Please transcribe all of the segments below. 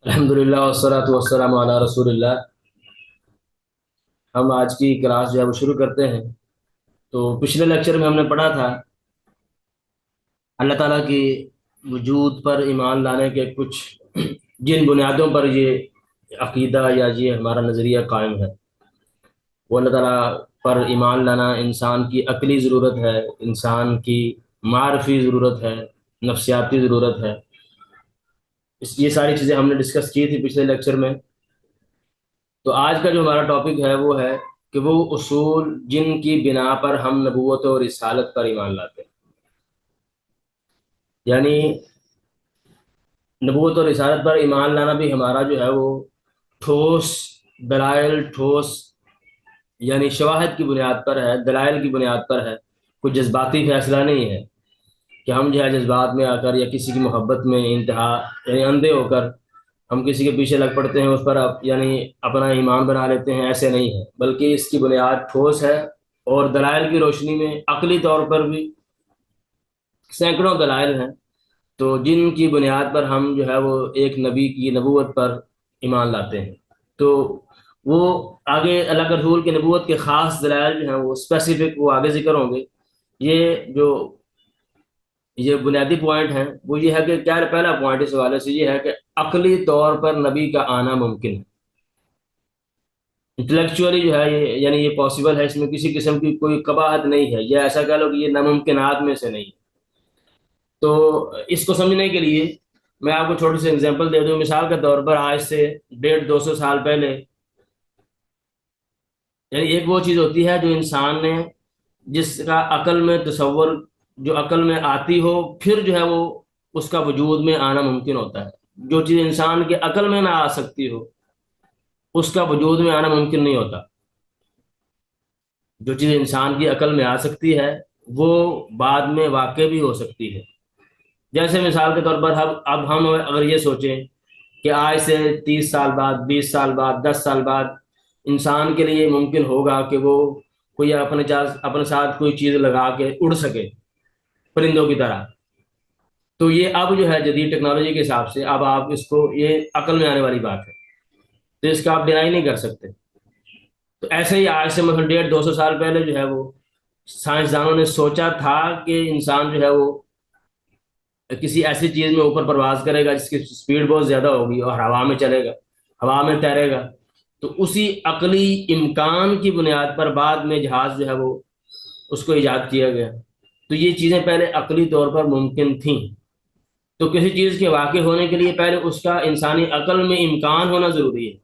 الحمدللہ والصلاۃ والسلام علی رسول اللہ۔ ہم آج کی کلاس جو ہے وہ شروع کرتے ہیں۔ تو پچھلے لیکچر میں ہم نے پڑھا تھا اللہ تعالیٰ کی وجود پر ایمان لانے کے کچھ جن بنیادوں پر یہ عقیدہ یا یہ ہمارا نظریہ قائم ہے، وہ اللہ تعالیٰ پر ایمان لانا انسان کی عقلی ضرورت ہے، انسان کی معرفی ضرورت ہے، نفسیاتی ضرورت ہے۔ یہ ساری چیزیں ہم نے ڈسکس کی تھی پچھلے لیکچر میں۔ تو آج کا جو ہمارا ٹاپک ہے وہ ہے کہ وہ اصول جن کی بنا پر ہم نبوت اور رسالت پر ایمان لاتے ہیں، یعنی نبوت اور رسالت پر ایمان لانا بھی ہمارا جو ہے وہ ٹھوس دلائل، ٹھوس یعنی شواہد کی بنیاد پر ہے، دلائل کی بنیاد پر ہے، کوئی جذباتی فیصلہ نہیں ہے کہ ہم جو ہے جذبات میں آ کر یا کسی کی محبت میں انتہا یعنی اندھے ہو کر ہم کسی کے پیچھے لگ پڑتے ہیں، اس پر یعنی اپنا ایمان بنا لیتے ہیں۔ ایسے نہیں ہے، بلکہ اس کی بنیاد ٹھوس ہے، اور دلائل کی روشنی میں عقلی طور پر بھی سینکڑوں دلائل ہیں، تو جن کی بنیاد پر ہم جو ہے وہ ایک نبی کی نبوت پر ایمان لاتے ہیں۔ تو وہ آگے اللہ کے رسول کی نبوت کے خاص دلائل جو ہیں وہ اسپیسیفک، وہ آگے ذکر ہوں گے۔ یہ بنیادی پوائنٹ ہیں وہ یہ ہے کہ کیا پہلا پوائنٹ اس حوالے سے یہ ہے کہ عقلی طور پر نبی کا آنا ممکن ہے، انٹلیکچولی جو ہے یہ یعنی یہ پاسبل ہے، اس میں کسی قسم کی کوئی قباحت نہیں ہے، یا ایسا کہہ لو کہ یہ ناممکنات میں سے نہیں ہے۔ تو اس کو سمجھنے کے لیے میں آپ کو چھوٹی سی اگزامپل دے دوں۔ مثال کے طور پر آج سے 150 200 سال پہلے، یعنی ایک وہ چیز ہوتی ہے جو انسان نے جس کا عقل میں تصور، جو عقل میں آتی ہو، پھر جو ہے وہ اس کا وجود میں آنا ممکن ہوتا ہے۔ جو چیز انسان کے عقل میں نہ آ سکتی ہو، اس کا وجود میں آنا ممکن نہیں ہوتا۔ جو چیز انسان کی عقل میں آ سکتی ہے وہ بعد میں واقع بھی ہو سکتی ہے۔ جیسے مثال کے طور پر اب ہم اگر یہ سوچیں کہ آج سے 30 سال بعد، 20 سال بعد، 10 سال بعد انسان کے لیے ممکن ہوگا کہ وہ کوئی اپنے ساتھ کوئی چیز لگا کے اڑ سکے پرندوں کی طرح، تو یہ اب جو ہے جدید ٹیکنالوجی کے حساب سے اب آپ اس کو، یہ عقل میں آنے والی بات ہے، تو اس کا آپ ڈینائی نہیں کر سکتے۔ تو ایسے ہی آج سے مثلا 150 200 سال پہلے جو ہے وہ سائنسدانوں نے سوچا تھا کہ انسان جو ہے وہ کسی ایسی چیز میں اوپر پرواز کرے گا جس کی سپیڈ بہت زیادہ ہوگی اور ہوا میں چلے گا، ہوا میں تیرے گا۔ تو اسی عقلی امکان کی بنیاد پر بعد میں جہاز جو ہے وہ اس کو ایجاد کیا گیا۔ تو یہ چیزیں پہلے عقلی طور پر ممکن تھیں۔ تو کسی چیز کے واقع ہونے کے لیے پہلے اس کا انسانی عقل میں امکان ہونا ضروری ہے۔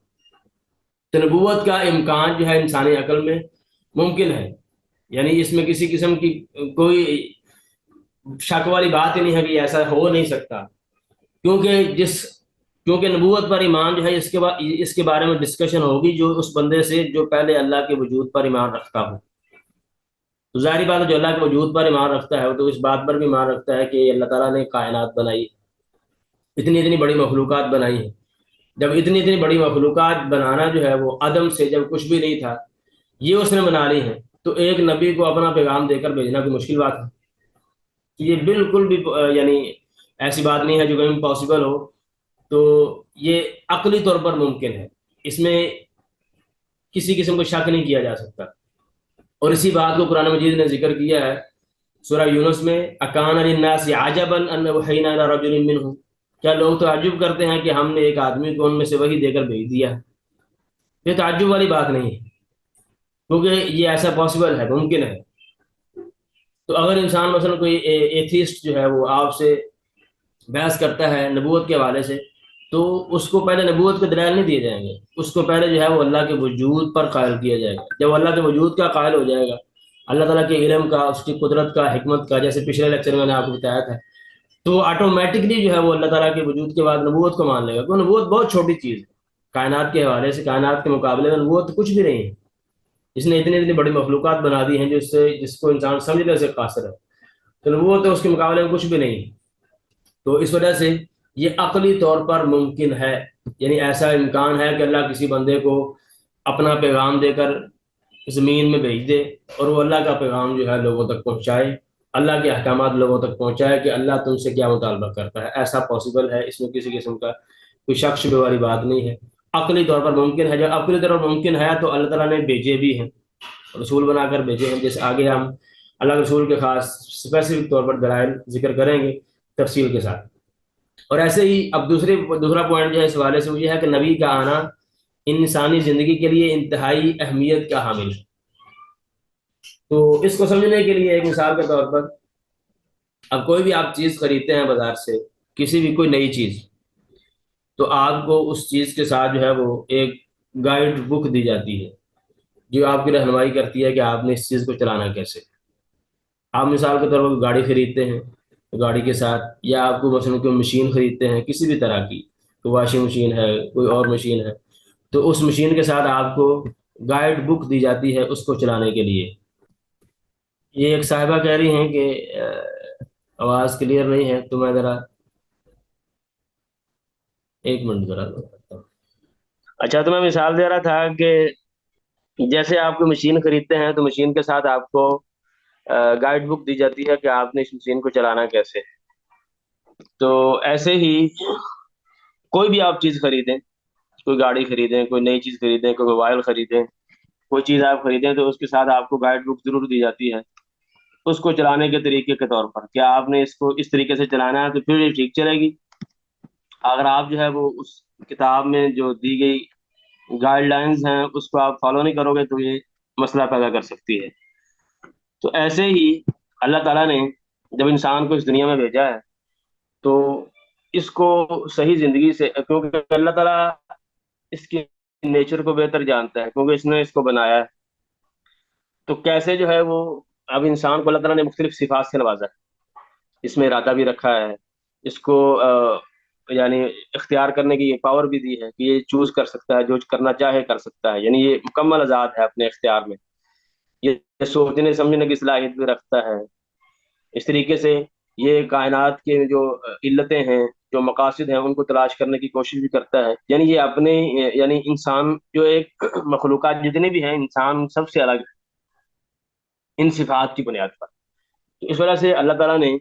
تو نبوت کا امکان جو ہے انسانی عقل میں ممکن ہے، یعنی اس میں کسی قسم کی کوئی شک والی بات ہی نہیں ہے کہ ایسا ہو نہیں سکتا، کیونکہ نبوت پر ایمان جو ہے اس کے بارے میں ڈسکشن ہوگی جو اس بندے سے جو پہلے اللہ کے وجود پر ایمان رکھتا ہو۔ تو ظاہری بات ہے جو اللہ کے وجود پر ایمان رکھتا ہے وہ تو اس بات پر بھی ایمان رکھتا ہے کہ اللہ تعالیٰ نے کائنات بنائی، اتنی اتنی بڑی مخلوقات بنائی ہیں۔ جب اتنی اتنی بڑی مخلوقات بنانا جو ہے وہ عدم سے، جب کچھ بھی نہیں تھا، یہ اس نے بنا لی ہیں، تو ایک نبی کو اپنا پیغام دے کر بھیجنا کوئی مشکل بات ہے؟ یہ بالکل بھی یعنی ایسی بات نہیں ہے جو کہ امپاسبل ہو۔ تو یہ عقلی طور پر ممکن ہے، اس میں کسی قسم کو شک نہیں کیا جا سکتا۔ اور اسی بات کو قرآن مجید نے ذکر کیا ہے سورہ یونس میں، اکان للناس عجبا ان اوحینا الی رجل منهم، کیا لوگ تعجب کرتے ہیں کہ ہم نے ایک آدمی کو ان میں سے وحی دے کر بھیج دیا؟ یہ تعجب والی بات نہیں ہے، کیونکہ یہ ایسا پاسبل ہے، ممکن ہے۔ تو اگر انسان مثلا کوئی ایتھیسٹ جو ہے وہ آپ سے بحث کرتا ہے نبوت کے حوالے سے، تو اس کو پہلے نبوت کے دلائل نہیں دیے جائیں گے، اس کو پہلے جو ہے وہ اللہ کے وجود پر قائل کیا جائے گا۔ جب اللہ کے وجود کا قائل ہو جائے گا، اللہ تعالیٰ کے علم کا، اس کی قدرت کا، حکمت کا، جیسے پچھلے لیکچر میں نے آپ کو بتایا تھا، تو آٹومیٹکلی جو ہے وہ اللہ تعالیٰ کے وجود کے بعد نبوت کو مان لے گا، کیونکہ نبوت بہت چھوٹی چیز ہے کائنات کے حوالے سے، کائنات کے مقابلے میں نبوت کچھ بھی نہیں ہے۔ اس نے اتنی اتنی بڑی مخلوقات بنا دی ہیں جس کو انسان سمجھنے سے قاصر ہے، تو نبوت تو اس کے مقابلے میں کچھ بھی نہیں ہے۔ تو اس وجہ سے یہ عقلی طور پر ممکن ہے، یعنی ایسا امکان ہے کہ اللہ کسی بندے کو اپنا پیغام دے کر زمین میں بھیج دے اور وہ اللہ کا پیغام جو ہے لوگوں تک پہنچائے، اللہ کے احکامات لوگوں تک پہنچائے کہ اللہ تم سے کیا مطالبہ کرتا ہے۔ ایسا پاسبل ہے، اس میں کسی قسم کا کوئی شک شبے والی بات نہیں ہے، عقلی طور پر ممکن ہے۔ جب عقلی طور پر ممکن ہے تو اللہ تعالیٰ نے بھیجے بھی ہیں، رسول بنا کر بھیجے ہیں، جیسے آگے ہم اللہ کے رسول کے خاص اسپیسیفک طور پر دلائل ذکر کریں گے تفصیل کے ساتھ۔ اور ایسے ہی اب دوسرا پوائنٹ جو ہے اس حوالے سے وہ یہ ہے کہ نبی کا آنا انسانی زندگی کے لیے انتہائی اہمیت کا حامل ہے۔ تو اس کو سمجھنے کے لیے ایک مثال کے طور پر، اب کوئی بھی آپ چیز خریدتے ہیں بازار سے، کسی بھی کوئی نئی چیز، تو آپ کو اس چیز کے ساتھ جو ہے وہ ایک گائیڈ بک دی جاتی ہے جو آپ کی رہنمائی کرتی ہے کہ آپ نے اس چیز کو چلانا کیسے۔ آپ مثال کے طور پر گاڑی خریدتے ہیں تو گاڑی کے ساتھ، یا آپ کو مثلاً کوئی مشین خریدتے ہیں کسی بھی طرح کی، کوئی واشنگ مشین ہے، کوئی اور مشین ہے، تو اس مشین کے ساتھ آپ کو گائیڈ بک دی جاتی ہے اس کو چلانے کے لیے۔ یہ ایک صاحبہ کہہ رہی ہیں کہ آواز کلیئر نہیں ہے، تو میں ذرا ایک منٹ ذرا۔ اچھا، تو میں مثال دے رہا تھا کہ جیسے آپ کوئی مشین خریدتے ہیں تو مشین کے ساتھ آپ کو گائیڈ بک دی جاتی ہے کہ آپ نے اس مشین کو چلانا کیسے۔ تو ایسے ہی کوئی بھی آپ چیز خریدیں، کوئی گاڑی خریدیں، کوئی نئی چیز خریدیں، کوئی موبائل خریدیں، کوئی چیز آپ خریدیں تو اس کے ساتھ آپ کو گائیڈ بک ضرور دی جاتی ہے اس کو چلانے کے طریقے کے طور پر، کیا آپ نے اس کو اس طریقے سے چلانا ہے تو پھر یہ ٹھیک چلے گی۔ اگر آپ جو ہے وہ اس کتاب میں جو دی گئی گائیڈ لائنز ہیں اس کو آپ فالو نہیں کرو گے تو یہ مسئلہ پیدا کر سکتی ہے۔ تو ایسے ہی اللہ تعالیٰ نے جب انسان کو اس دنیا میں بھیجا ہے تو اس کو صحیح زندگی سے، کیونکہ اللہ تعالیٰ اس کی نیچر کو بہتر جانتا ہے کیونکہ اس نے اس کو بنایا ہے، تو کیسے جو ہے وہ اب انسان کو اللہ تعالیٰ نے مختلف صفات سے نوازا ہے، اس میں ارادہ بھی رکھا ہے، اس کو یعنی اختیار کرنے کی یہ پاور بھی دی ہے کہ یہ چوز کر سکتا ہے، جو کرنا چاہے کر سکتا ہے، یعنی یہ مکمل آزاد ہے اپنے اختیار میں، یہ سوچنے سمجھنے کی صلاحیت بھی رکھتا ہے۔ اس طریقے سے یہ کائنات کے جو علتیں ہیں، جو مقاصد ہیں، ان کو تلاش کرنے کی کوشش بھی کرتا ہے، یعنی یہ اپنے یعنی انسان جو ایک مخلوقات جتنے بھی ہیں انسان سب سے الگ ہے ان صفات کی بنیاد پر۔ تو اس وجہ سے اللہ تعالیٰ نے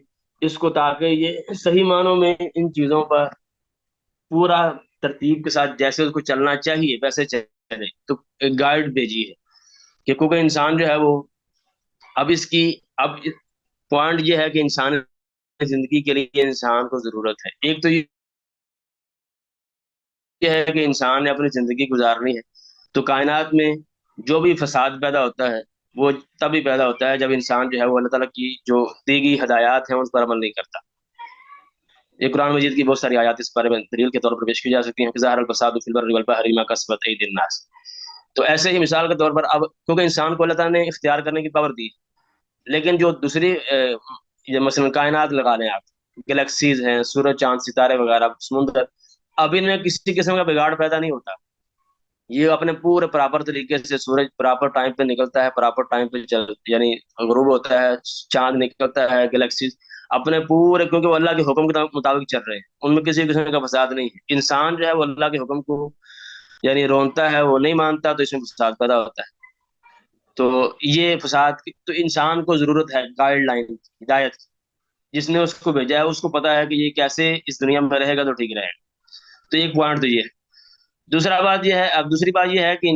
اس کو، تاکہ یہ صحیح معنوں میں ان چیزوں پر پورا ترتیب کے ساتھ جیسے اس کو چلنا چاہیے ویسے چلے، تو ایک گائیڈ بھیجی ہے کہ کیونکہ انسان جو ہے وہ اب اس کی اب پوائنٹ یہ ہے کہ انسان زندگی کے لیے انسان کو ضرورت ہے۔ ایک تو یہ ہے کہ انسان نے اپنی زندگی گزارنی ہے، تو کائنات میں جو بھی فساد پیدا ہوتا ہے وہ تبھی پیدا ہوتا ہے جب انسان جو ہے وہ اللہ تعالیٰ کی جو دی گئی ہدایات ہیں ان پر عمل نہیں کرتا۔ یہ قرآن مجید کی بہت ساری آیات اس بارے میں دلیل کے طور پر پیش کی جا سکتی ہیں کہ ظاہر الفساد فی البر والبحر بما کسبت ایدی الناس۔ تو ایسے ہی مثال کے طور پر اب کیونکہ انسان کو اللہ تعالیٰ نے اختیار کرنے کی پاور دی، لیکن جو دوسری مثلا کائنات لگا لیں آپ، گلیکسیز ہیں، سورج چاند ستارے وغیرہ، سمندر، اب ان میں کسی قسم کا بگاڑ پیدا نہیں ہوتا، یہ اپنے پورے پراپر طریقے سے، سورج پراپر ٹائم پہ نکلتا ہے، پراپر ٹائم پہ یعنی غروب ہوتا ہے، چاند نکلتا ہے، گلیکسیز اپنے پورے، کیونکہ وہ اللہ کے حکم کے مطابق چل رہے ہیں، ان میں کسی قسم کا فساد نہیں ہے۔ انسان جو ہے وہ اللہ کے حکم کو یعنی رونتا ہے، وہ نہیں مانتا، تو اس میں فساد پیدا ہوتا ہے۔ تو یہ فساد تو انسان کو ضرورت ہے گائیڈ لائن، ہدایت کی، جس نے اس کو بھیجا ہے اس کو پتا ہے کہ یہ کیسے اس دنیا میں رہے گا تو ٹھیک رہے گا۔ تو ایک پوائنٹ تو یہ ہے۔ دوسری بات یہ ہے کہ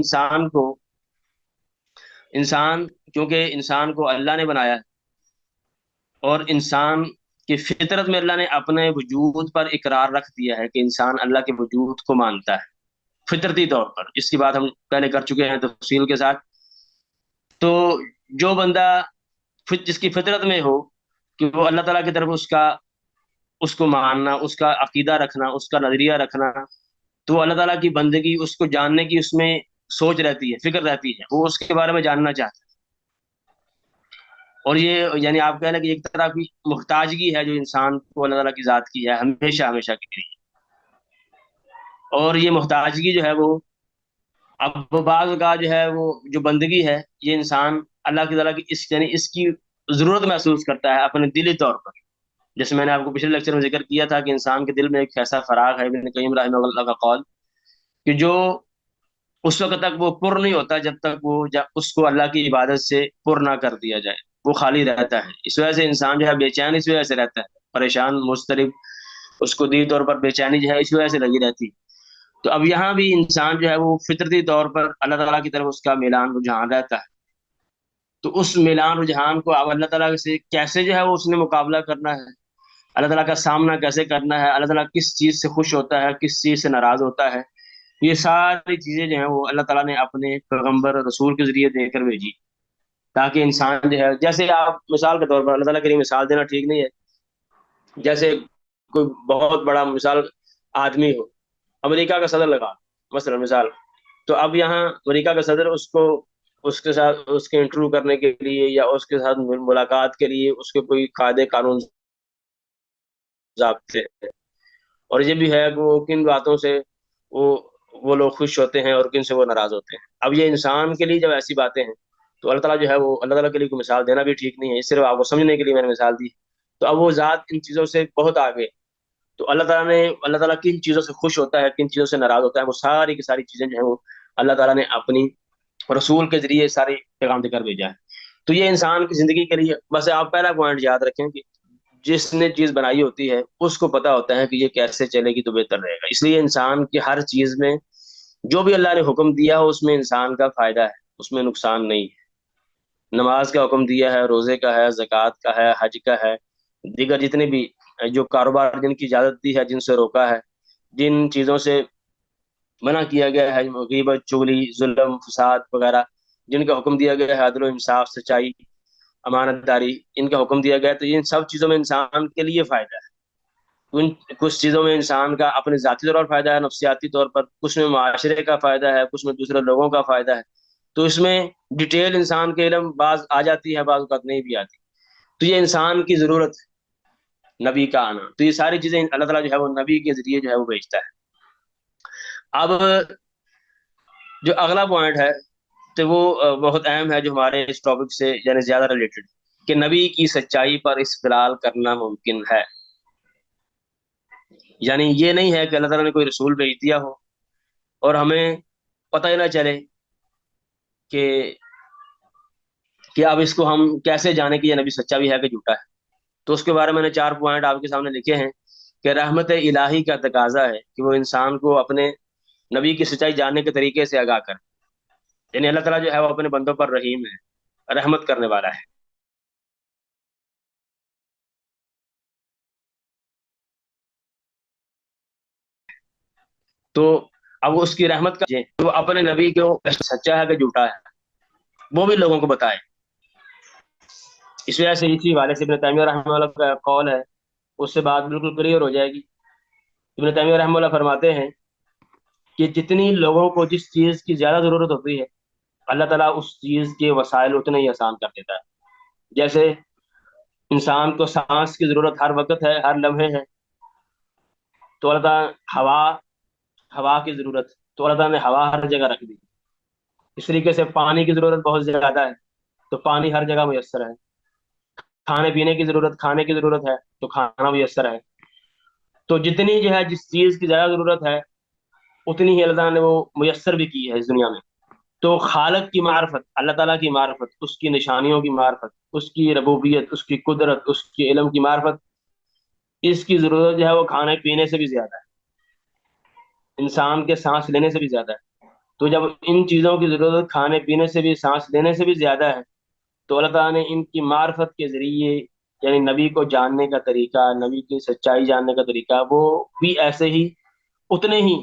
انسان کیونکہ انسان کو اللہ نے بنایا ہے، اور انسان کی فطرت میں اللہ نے اپنے وجود پر اقرار رکھ دیا ہے کہ انسان اللہ کے وجود کو مانتا ہے فطرتی طور پر، اس کی بات ہم پہلے کر چکے ہیں تفصیل کے ساتھ۔ تو جو بندہ جس کی فطرت میں ہو کہ وہ اللہ تعالیٰ کی طرف اس کو ماننا، اس کا عقیدہ رکھنا، اس کا نظریہ رکھنا، تو وہ اللہ تعالیٰ کی بندگی، اس کو جاننے کی اس میں سوچ رہتی ہے، فکر رہتی ہے، وہ اس کے بارے میں جاننا چاہتا ہے۔ اور یہ یعنی آپ کہہ لیں کہ ایک طرح کی محتاجگی ہے جو انسان کو اللہ تعالیٰ کی ذات کی ہے ہمیشہ ہمیشہ کے لیے۔ اور یہ محتاجگی جو ہے وہ اب بعض کا جو ہے وہ جو بندگی ہے، یہ انسان اللہ تعالیٰ کی یعنی اس کی ضرورت محسوس کرتا ہے اپنے دلی طور پر، جیسے میں نے آپ کو پچھلے لیکچر میں ذکر کیا تھا کہ انسان کے دل میں ایک ایسا فراغ ہے، ابن قیم رحمہ اللہ کا قول، کہ جو اس وقت تک وہ پر نہیں ہوتا جب اس کو اللہ کی عبادت سے پر نہ کر دیا جائے، وہ خالی رہتا ہے۔ اس وجہ سے انسان جو ہے بے چین اس وجہ سے رہتا ہے، پریشان، مضطرب، اس کو دلی طور پر بے چینی جو ہے اس وجہ سے لگی رہتی ہے۔ تو اب یہاں بھی انسان جو ہے وہ فطرتی طور پر اللہ تعالیٰ کی طرف اس کا میلان رجحان رہتا ہے. تو اس میلان رجحان کو اب اللہ تعالیٰ سے کیسے جو ہے وہ اس نے مقابلہ کرنا ہے، اللہ تعالیٰ کا سامنا کیسے کرنا ہے، اللہ تعالیٰ کس چیز سے خوش ہوتا ہے، کس چیز سے ناراض ہوتا ہے، یہ ساری چیزیں جو ہیں وہ اللہ تعالیٰ نے اپنے پیغمبر رسول کے ذریعے دے کر بھیجی، تاکہ انسان جو ہے، جیسے آپ مثال کے طور پر، اللہ تعالیٰ کے لیے مثال دینا ٹھیک نہیں ہے، جیسے کوئی بہت بڑا مثال آدمی ہو، امریکہ کا صدر لگا مثلا مثال. تو اب یہاں امریکہ کا صدر اس کو، اس کے ساتھ اس کے انٹرویو کرنے کے لیے یا اس کے ساتھ ملاقات کے لیے اس کے کوئی قاعدے قانون ضابطے ہیں، اور یہ بھی ہے کہ وہ کن باتوں سے وہ وہ لوگ خوش ہوتے ہیں اور کن سے وہ ناراض ہوتے ہیں. اب یہ انسان کے لیے جب ایسی باتیں ہیں تو اللہ تعالیٰ جو ہے وہ، اللہ تعالیٰ کے لیے کوئی مثال دینا بھی ٹھیک نہیں ہے، صرف آپ کو سمجھنے کے لیے میں نے مثال دی. تو اب وہ ذات ان چیزوں سے بہت آگے. تو اللہ تعالیٰ کن چیزوں سے خوش ہوتا ہے، کن چیزوں سے ناراض ہوتا ہے، وہ ساری کی ساری چیزیں جو ہیں وہ اللہ تعالیٰ نے اپنی رسول کے ذریعے سارے پیغام دے کر بھیجا ہے. تو یہ انسان کی زندگی کے لیے بس آپ پہلا پوائنٹ یاد رکھیں کہ جس نے چیز بنائی ہوتی ہے اس کو پتا ہوتا ہے کہ یہ کیسے چلے گی تو بہتر رہے گا. اس لیے انسان کی ہر چیز میں جو بھی اللہ نے حکم دیا ہو اس میں انسان کا فائدہ ہے، اس میں نقصان نہیں ہے. نماز کا حکم دیا ہے، روزے کا ہے، زکوٰۃ کا ہے، حج کا ہے، دیگر جتنے بھی جو کاروبار جن کی اجازت دی ہے، جن سے روکا ہے، جن چیزوں سے منع کیا گیا ہے، غیبت، چغلی، ظلم، فساد وغیرہ، جن کا حکم دیا گیا ہے عدل و انصاف، سچائی، امانت داری، ان کا حکم دیا گیا ہے. تو ان سب چیزوں میں انسان کے لیے فائدہ ہے. ان کچھ چیزوں میں انسان کا اپنے ذاتی طور پر فائدہ ہے، نفسیاتی طور پر، کچھ میں معاشرے کا فائدہ ہے، کچھ میں دوسرے لوگوں کا فائدہ ہے. تو اس میں ڈیٹیل انسان کے علم بعض آ جاتی ہے، بعض اوقات نہیں بھی آتی. تو یہ انسان کی ضرورت ہے نبی کا آنا. تو یہ ساری چیزیں اللہ تعالیٰ جو ہے وہ نبی کے ذریعے جو ہے وہ بھیجتا ہے. اب جو اگلا پوائنٹ ہے تو وہ بہت اہم ہے، جو ہمارے اس ٹاپک سے یعنی زیادہ ریلیٹڈ، کہ نبی کی سچائی پر استدلال کرنا ممکن ہے. یعنی یہ نہیں ہے کہ اللہ تعالیٰ نے کوئی رسول بھیج دیا ہو اور ہمیں پتہ ہی نہ چلے کہ اب اس کو ہم کیسے جانیں کہ یہ نبی سچا بھی ہے کہ جھوٹا ہے. تو اس کے بارے میں نے 4 پوائنٹ آپ کے سامنے لکھے ہیں کہ رحمت الہی کا تقاضا ہے کہ وہ انسان کو اپنے نبی کی سچائی جاننے کے طریقے سے آگاہ کرے. یعنی اللہ تعالیٰ جو ہے وہ اپنے بندوں پر رحیم ہے، رحمت کرنے والا ہے. تو اب اس کی رحمت کا وہ اپنے نبی کو سچا ہے کہ جھوٹا ہے وہ بھی لوگوں کو بتائے. اس وجہ سے اسی حوالے سے ابن تیمیہ رحمہ اللہ کا قول ہے، اس سے بات بالکل کلیئر ہو جائے گی. ابن تیمیہ رحمہ اللہ فرماتے ہیں کہ جتنی لوگوں کو جس چیز کی زیادہ ضرورت ہوتی ہے اللہ تعالیٰ اس چیز کے وسائل اتنے ہی آسان کر دیتا ہے. جیسے انسان کو سانس کی ضرورت ہر وقت ہے، ہر لمحے ہے، تو اللہ تعالیٰ ہوا کی ضرورت، تو اللہ تعالیٰ نے ہوا ہر جگہ رکھ دی. اس طریقے سے پانی کی ضرورت بہت زیادہ ہے تو پانی ہر جگہ میسر ہے. کھانے پینے کی ضرورت، کھانے کی ضرورت ہے تو کھانا میسر ہے. تو جتنی جو ہے جس چیز کی زیادہ ضرورت ہے اتنی ہی اللہ تعالیٰ نے وہ میسر بھی کی ہے اس دنیا میں. تو خالق کی معرفت، اللہ تعالیٰ کی معرفت، اس کی نشانیوں کی معرفت، اس کی ربوبیت، اس کی قدرت، اس کی علم کی معرفت، اس کی ضرورت جو ہے وہ کھانے پینے سے بھی زیادہ ہے، انسان کے سانس لینے سے بھی زیادہ ہے. تو جب ان چیزوں کی ضرورت کھانے پینے سے بھی، سانس لینے سے بھی زیادہ ہے، تو اللہ تعالیٰ نے ان کی معرفت کے ذریعے یعنی نبی کو جاننے کا طریقہ، نبی کی سچائی جاننے کا طریقہ، وہ بھی ایسے ہی اتنے ہی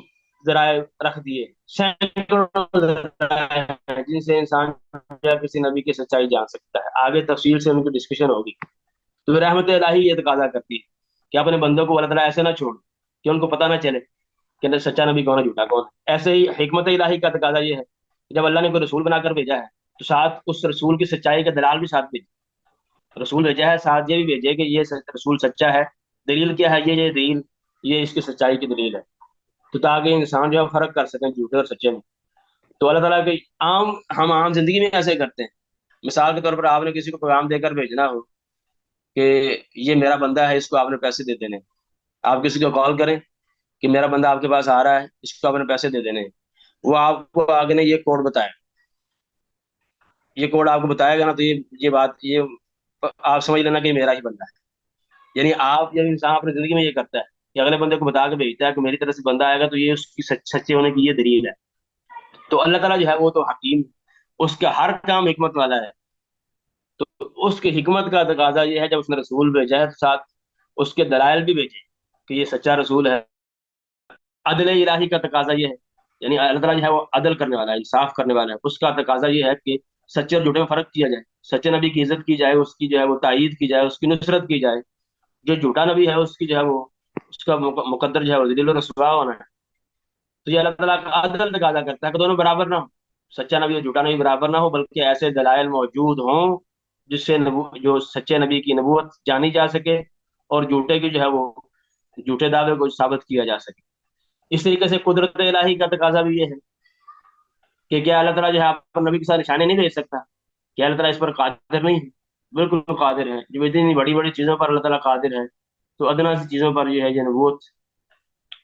ذرائع رکھ دیے. سینکڑوں ذرائع ہیں جن سے انسان جو ہے کسی نبی کی سچائی جان سکتا ہے. آگے تفصیل سے ان کی ڈسکشن ہوگی. تو رحمت الہی یہ تقاضا کرتی ہے کہ اپنے بندوں کو اللہ تعالیٰ ایسے نہ چھوڑ کہ ان کو پتہ نہ چلے کہ سچا نبی کون ہے، جھوٹا کون ہے. ایسے ہی حکمت الہی کا تقاضا یہ ہے کہ جب اللہ نے کوئی رسول بنا کر بھیجا ہے تو ساتھ اس رسول کی سچائی کا دلال بھی ساتھ بھیجے. رسول بھیجا ہے، ساتھ یہ بھی بھیجے کہ یہ رسول سچا ہے. دلیل کیا ہے؟ یہ دلیل، یہ اس کی سچائی کی دلیل ہے. تو تاکہ انسان جو ہے فرق کر سکیں جھوٹے اور سچے میں. تو اللہ تعالیٰ کے ہم عام زندگی میں ایسے کرتے ہیں. مثال کے طور پر آپ نے کسی کو پیغام دے کر بھیجنا ہو کہ یہ میرا بندہ ہے، اس کو آپ نے پیسے دے دینے. آپ کسی کو کال کریں کہ میرا بندہ آپ کے پاس آ رہا ہے، اس کو آپ نے پیسے دے دینے. وہ آپ کو آگے نے یہ کوڈ بتایا، یہ کوڈ آپ کو بتائے گا نا، تو یہ بات یہ آپ سمجھ لینا کہ یہ میرا ہی بندہ ہے. یعنی آپ، یہ انسان اپنی زندگی میں یہ کرتا ہے کہ اگلے بندے کو بتا کے بھیجتا ہے کہ میری طرف سے بندہ آئے گا تو یہ اس کی سچے ہونے کی یہ دلیل ہے. تو اللہ تعالیٰ جو ہے وہ تو حکیم، اس کا ہر کام حکمت والا ہے. تو اس کی حکمت کا تقاضا یہ ہے جب اس نے رسول بھیجا ہے تو ساتھ اس کے دلائل بھی بھیجے کہ یہ سچا رسول ہے. عدل الہی کا تقاضا یہ ہے، یعنی اللہ تعالیٰ جو ہے وہ عدل کرنے والا ہے، انصاف کرنے والا ہے. اس کا تقاضا یہ ہے کہ سچے اور جھوٹے میں فرق کیا جائے، سچے نبی کی عزت کی جائے، اس کی جو ہے وہ تائید کی جائے، اس کی نصرت کی جائے. جو جھوٹا نبی ہے اس کی جو ہے وہ اس کا مقدر جو ہے وہ ذلیل و رسوا ہونا ہے. تو یہ اللہ تعالیٰ کا عدل تقاضا کرتا ہے کہ دونوں برابر نہ ہو، سچا نبی اور جھوٹا نبی برابر نہ ہو، بلکہ ایسے دلائل موجود ہوں جس سے جو سچے نبی کی نبوت جانی جا سکے اور جھوٹے کی جو ہے وہ جھوٹے دعوے کو ثابت کیا جا سکے. اس طریقے سے قدرت الہی کا تقاضا بھی یہ ہے کہ کیا اللہ تعالیٰ جو ہے آپ پر نبی کے ساتھ نشانے نہیں بھیج سکتا؟ کیا اللہ تعالیٰ اس پر قادر نہیں ہے؟ بالکل قادر ہے. جو اتنی بڑی بڑی چیزوں پر اللہ تعالیٰ قادر ہے، تو ادنا سی چیزوں پر یہ ہے جو نبوت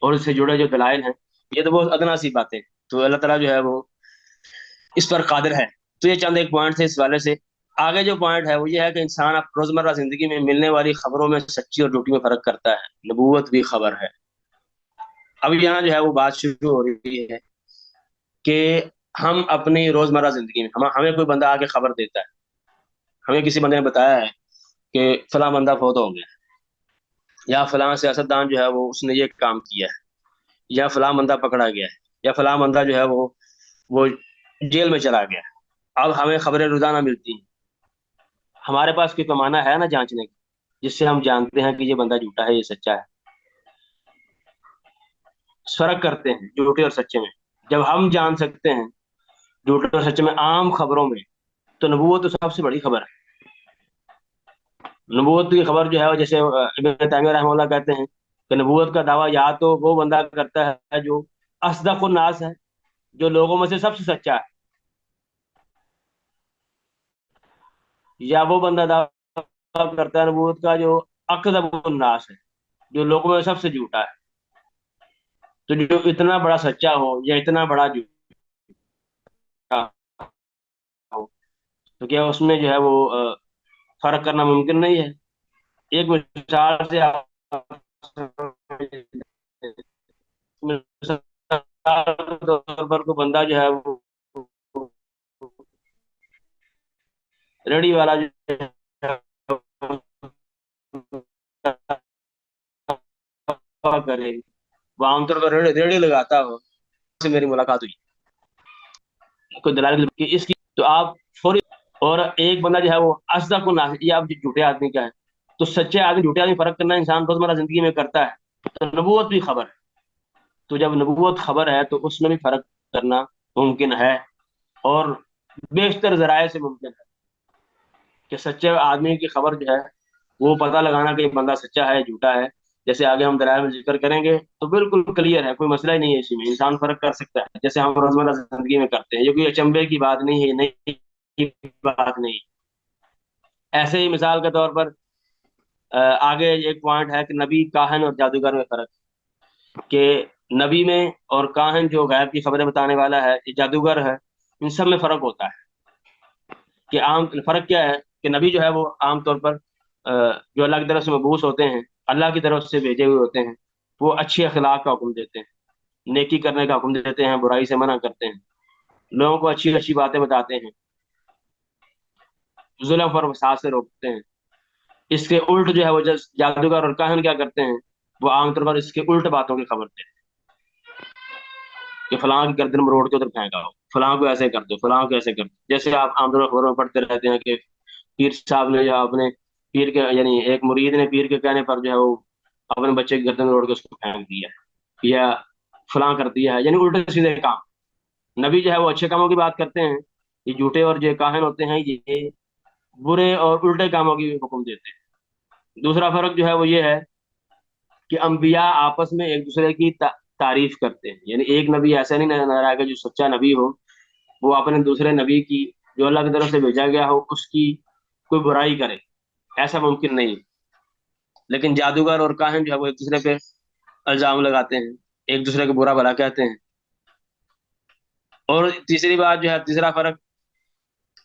اور اس سے جڑے جو دلائل ہیں، یہ تو بہت ادنا سی باتیں. تو اللہ تعالیٰ جو ہے وہ اس پر قادر ہے. تو یہ چند ایک پوائنٹ تھے اس والے سے. آگے جو پوائنٹ ہے وہ یہ ہے کہ انسان اب روزمرہ زندگی میں ملنے والی خبروں میں سچی اور جھوٹی میں فرق کرتا ہے. نبوت بھی خبر ہے. اب یہاں جو ہے وہ بات شروع ہو رہی ہے کہ ہم اپنی روزمرہ زندگی میں ہمیں کوئی بندہ آ کے خبر دیتا ہے. ہمیں کسی بندے نے بتایا ہے کہ فلاں بندہ فوت ہو گیا، یا فلاں سیاستدان جو ہے وہ اس نے یہ کام کیا ہے، یا فلاں بندہ پکڑا گیا ہے، یا فلاں بندہ جو ہے وہ جیل میں چلا گیا. اب ہمیں خبریں روزانہ ملتی ہیں. ہمارے پاس کوئی پیمانہ ہے نا جانچنے کی جس سے ہم جانتے ہیں کہ یہ بندہ جھوٹا ہے یہ سچا ہے. فرق کرتے ہیں جھوٹے اور سچے میں. جب ہم جان سکتے ہیں جھوٹے اور سچے میں عام خبروں میں، تو نبوت تو سب سے بڑی خبر ہے. نبوت کی خبر جو ہے وہ جیسے ابن تیمیہ رحمہ اللہ کہتے ہیں کہ نبوت کا دعویٰ یا تو وہ بندہ کرتا ہے جو اصدق الناس ہے، جو لوگوں میں سے سب سے سچا ہے، یا وہ بندہ دعویٰ کرتا ہے نبوت کا جو اکذب الناس ہے، جو لوگوں میں سب سے جھوٹا ہے. تو جو اتنا بڑا سچا ہو یا اتنا بڑا جھوٹا ہو، تو کیا اس میں جو ہے وہ فرق کرنا ممکن نہیں ہے؟ ایک مثال سے مثال کے طور پر کوئی بندہ جو ہے وہ ریڑی والا جو ہے کرے، وہ عام طور پر ریڑی لگاتا ہو، سے میری ملاقات ہوئی کوئی دلال کہ اس کی، تو آپ فوری. اور ایک بندہ جو ہے وہ اصدق الناس، یہ آپ جھوٹے آدمی کا ہے. تو سچے آدمی جھوٹے آدمی فرق کرنا انسان روزمرہ زندگی میں کرتا ہے. تو نبوت بھی خبر ہے. تو جب نبوت خبر ہے تو اس میں بھی فرق کرنا ممکن ہے، اور بیشتر ذرائع سے ممکن ہے کہ سچے آدمی کی خبر جو ہے وہ پتہ لگانا کہ یہ بندہ سچا ہے جھوٹا ہے. جیسے آگے ہم دلائل میں ذکر کریں گے تو بالکل کلیئر ہے، کوئی مسئلہ ہی نہیں ہے. اسی میں انسان فرق کر سکتا ہے جیسے ہم روزمرہ زندگی میں کرتے ہیں. یہ کوئی اچنبے کی بات نہیں ہے، نئی بات نہیں. ایسے ہی مثال کے طور پر آگے ایک پوائنٹ ہے کہ نبی، کاہن اور جادوگر میں فرق. کہ نبی میں اور کاہن جو غیب کی خبریں بتانے والا ہے، یہ جادوگر ہے، ان سب میں فرق ہوتا ہے. کہ عام فرق کیا ہے کہ نبی جو ہے وہ عام طور پر جو اللہ کی طرف سے مبعوث ہوتے ہیں، اللہ کی طرف سے بھیجے ہوئے ہوتے ہیں، وہ اچھے اخلاق کا حکم دیتے ہیں، نیکی کرنے کا حکم دیتے ہیں، برائی سے منع کرتے ہیں، لوگوں کو اچھی اچھی باتیں بتاتے ہیں، ظلم اور فساد سے روکتے ہیں. اس کے الٹ جو ہے وہ جادوگر اور کاہن کیا کرتے ہیں، وہ عام طور پر اس کے الٹ باتوں کی خبر دیتے ہیں کہ فلاں کی گردن مروڑ کے ادھر پھینکا ہو، فلاں کو ایسے کر دو، فلاں کو ایسے کر دو. جیسے آپ عام طور پر خبروں میں پڑھتے رہتے ہیں کہ پیر صاحب نے یا اپنے پیر کے، یعنی ایک مرید نے پیر کے کہنے پر جو ہے وہ اپنے بچے کی گردن مروڑ کے اس کو پھینک دیا، یا فلاں کر دیا ہے، یعنی الٹے سیدھے کام. نبی جو ہے وہ اچھے کاموں کی بات کرتے ہیں، یہ جھوٹے اور جو کاہن ہوتے ہیں یہ برے اور الٹے کاموں کی حکم دیتے ہیں. دوسرا فرق جو ہے وہ یہ ہے کہ انبیاء آپس میں ایک دوسرے کی تعریف کرتے ہیں. یعنی ایک نبی ایسا نہیں نظر آئے گا جو سچا نبی ہو وہ اپنے دوسرے نبی کی جو اللہ کی طرف سے بھیجا گیا ہو اس کی کوئی برائی کرے، ایسا ممکن نہیں. لیکن جادوگر اور کاہن جو ہے وہ ایک دوسرے پہ الزام لگاتے ہیں، ایک دوسرے کو برا بھلا کہتے ہیں. اور تیسری بات جو ہے، تیسرا فرق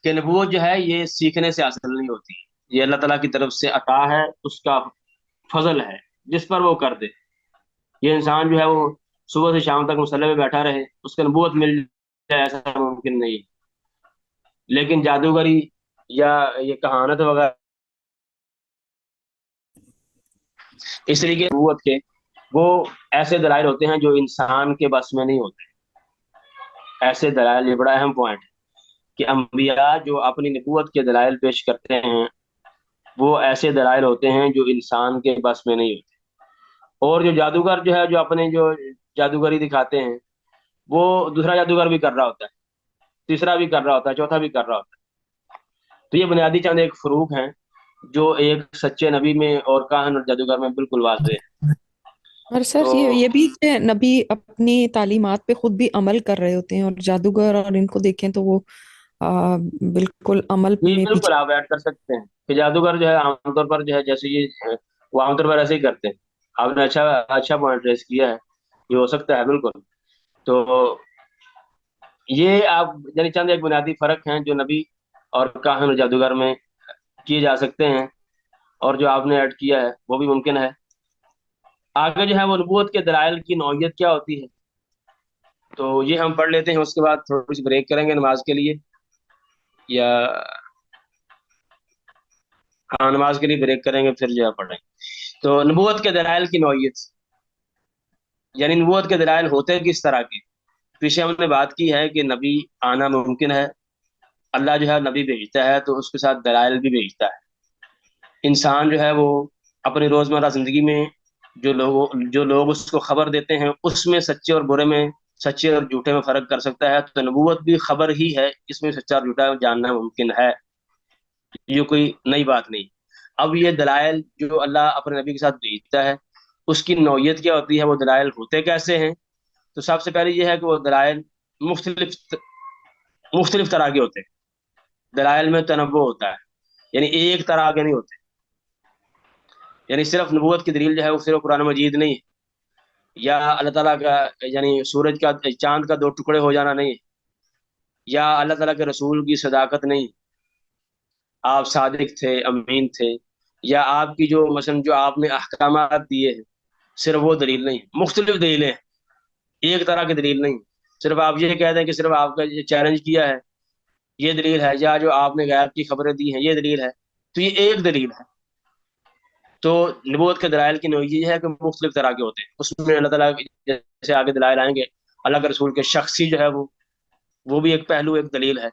کہ نبوت جو ہے یہ سیکھنے سے حاصل نہیں ہوتی، یہ اللہ تعالیٰ کی طرف سے عطا ہے، اس کا فضل ہے جس پر وہ کر دے. یہ انسان جو ہے وہ صبح سے شام تک مصلی پہ بیٹھا رہے، اس کو نبوت مل جائے، ایسا ممکن نہیں۔ لیکن جادوگری یا یہ کہانت وغیرہ اس طریقے نبوت کے وہ ایسے دلائل ہوتے ہیں جو انسان کے بس میں نہیں ہوتے۔ ایسے دلائل، یہ بڑا اہم پوائنٹ ہے کہ انبیاء جو اپنی نبوت کے دلائل پیش کرتے ہیں وہ ایسے دلائل ہوتے ہیں جو انسان کے بس میں نہیں ہوتے۔ اور جو جادوگر جو ہے، جو اپنے جو جادوگری دکھاتے ہیں، وہ دوسرا جادوگر بھی کر رہا ہوتا ہے، تیسرا بھی کر رہا ہوتا ہے، چوتھا بھی کر رہا ہوتا ہے۔ تو یہ بنیادی چند ایک فروق ہیں جو ایک سچے نبی میں اور کاہن اور جادوگر میں بالکل واضح ہے۔ اور تو سر یہ بھی کہ نبی اپنی تعلیمات پہ خود بھی عمل کر رہے ہوتے ہیں، اور جادوگر اور ان کو دیکھیں تو وہ بالکل عمل یہ میں بالکل پیچھے۔ آپ ایڈ کر سکتے ہیں کہ جادوگر جو ہے عام طور پر جو ہے جیسے یہ وہ عام طور پر ایسے ہی کرتے ہیں۔ آپ نے اچھا اچھا پوائنٹ ریز کیا ہے، یہ ہو سکتا ہے بالکل۔ تو یہ آپ یعنی چند ایک بنیادی فرق ہیں جو نبی اور کاہن اور جادوگر میں کیے جا سکتے ہیں، اور جو آپ نے ایڈ کیا ہے وہ بھی ممکن ہے۔ آگے جو ہے وہ نبوت کے دلائل کی نوعیت کیا ہوتی ہے، تو یہ ہم پڑھ لیتے ہیں، اس کے بعد تھوڑی سی بریک کریں گے نماز کے لیے، یا ہاں نماز کے لیے بریک کریں گے پھر جو ہے پڑھیں گے۔ تو نبوت کے دلائل کی نوعیت، یعنی نبوت کے دلائل ہوتے کس طرح کے۔ پیچھے ہم نے بات کی ہے کہ نبی آنا ممکن ہے، اللہ جو ہے نبی بھیجتا ہے تو اس کے ساتھ دلائل بھی بھیجتا ہے۔ انسان جو ہے وہ اپنی روزمرہ زندگی میں جو لوگ اس کو خبر دیتے ہیں اس میں سچے اور برے میں، سچے اور جھوٹے میں فرق کر سکتا ہے، تو نبوت بھی خبر ہی ہے، اس میں سچا اور جھوٹا جاننا ممکن ہے، یہ کوئی نئی بات نہیں۔ اب یہ دلائل جو اللہ اپنے نبی کے ساتھ بھیجتا ہے اس کی نوعیت کیا ہوتی ہے، وہ دلائل ہوتے کیسے ہیں۔ تو سب سے پہلے یہ ہے کہ وہ دلائل مختلف مختلف طرح کے ہوتے ہیں، دلائل میں تنوع ہوتا ہے، یعنی ایک طرح کے نہیں ہوتے۔ یعنی صرف نبوت کی دلیل جو ہے وہ صرف قرآن مجید نہیں ہے، یا اللہ تعالیٰ کا یعنی سورج کا چاند کا دو ٹکڑے ہو جانا نہیں ہے، یا اللہ تعالیٰ کے رسول کی صداقت نہیں، آپ صادق تھے، امین تھے، یا آپ کی جو مثلا جو آپ نے احکامات دیے ہیں صرف وہ دلیل نہیں، مختلف دلیلیں ہیں، ایک طرح کی دلیل نہیں۔ صرف آپ یہ کہہ دیں کہ صرف آپ کا یہ چیلنج کیا ہے یہ دلیل ہے، یا جو آپ نے غیب کی خبریں دی ہیں یہ دلیل ہے، تو یہ ایک دلیل ہے۔ تو نبوت کے دلائل کی نوعیت یہ ہے کہ مختلف طرح کے ہوتے ہیں، اس میں اللہ تعالیٰ جیسے آگے دلائل آئیں گے، اللہ کے رسول کے شخصی جو ہے وہ بھی ایک پہلو، ایک دلیل ہے۔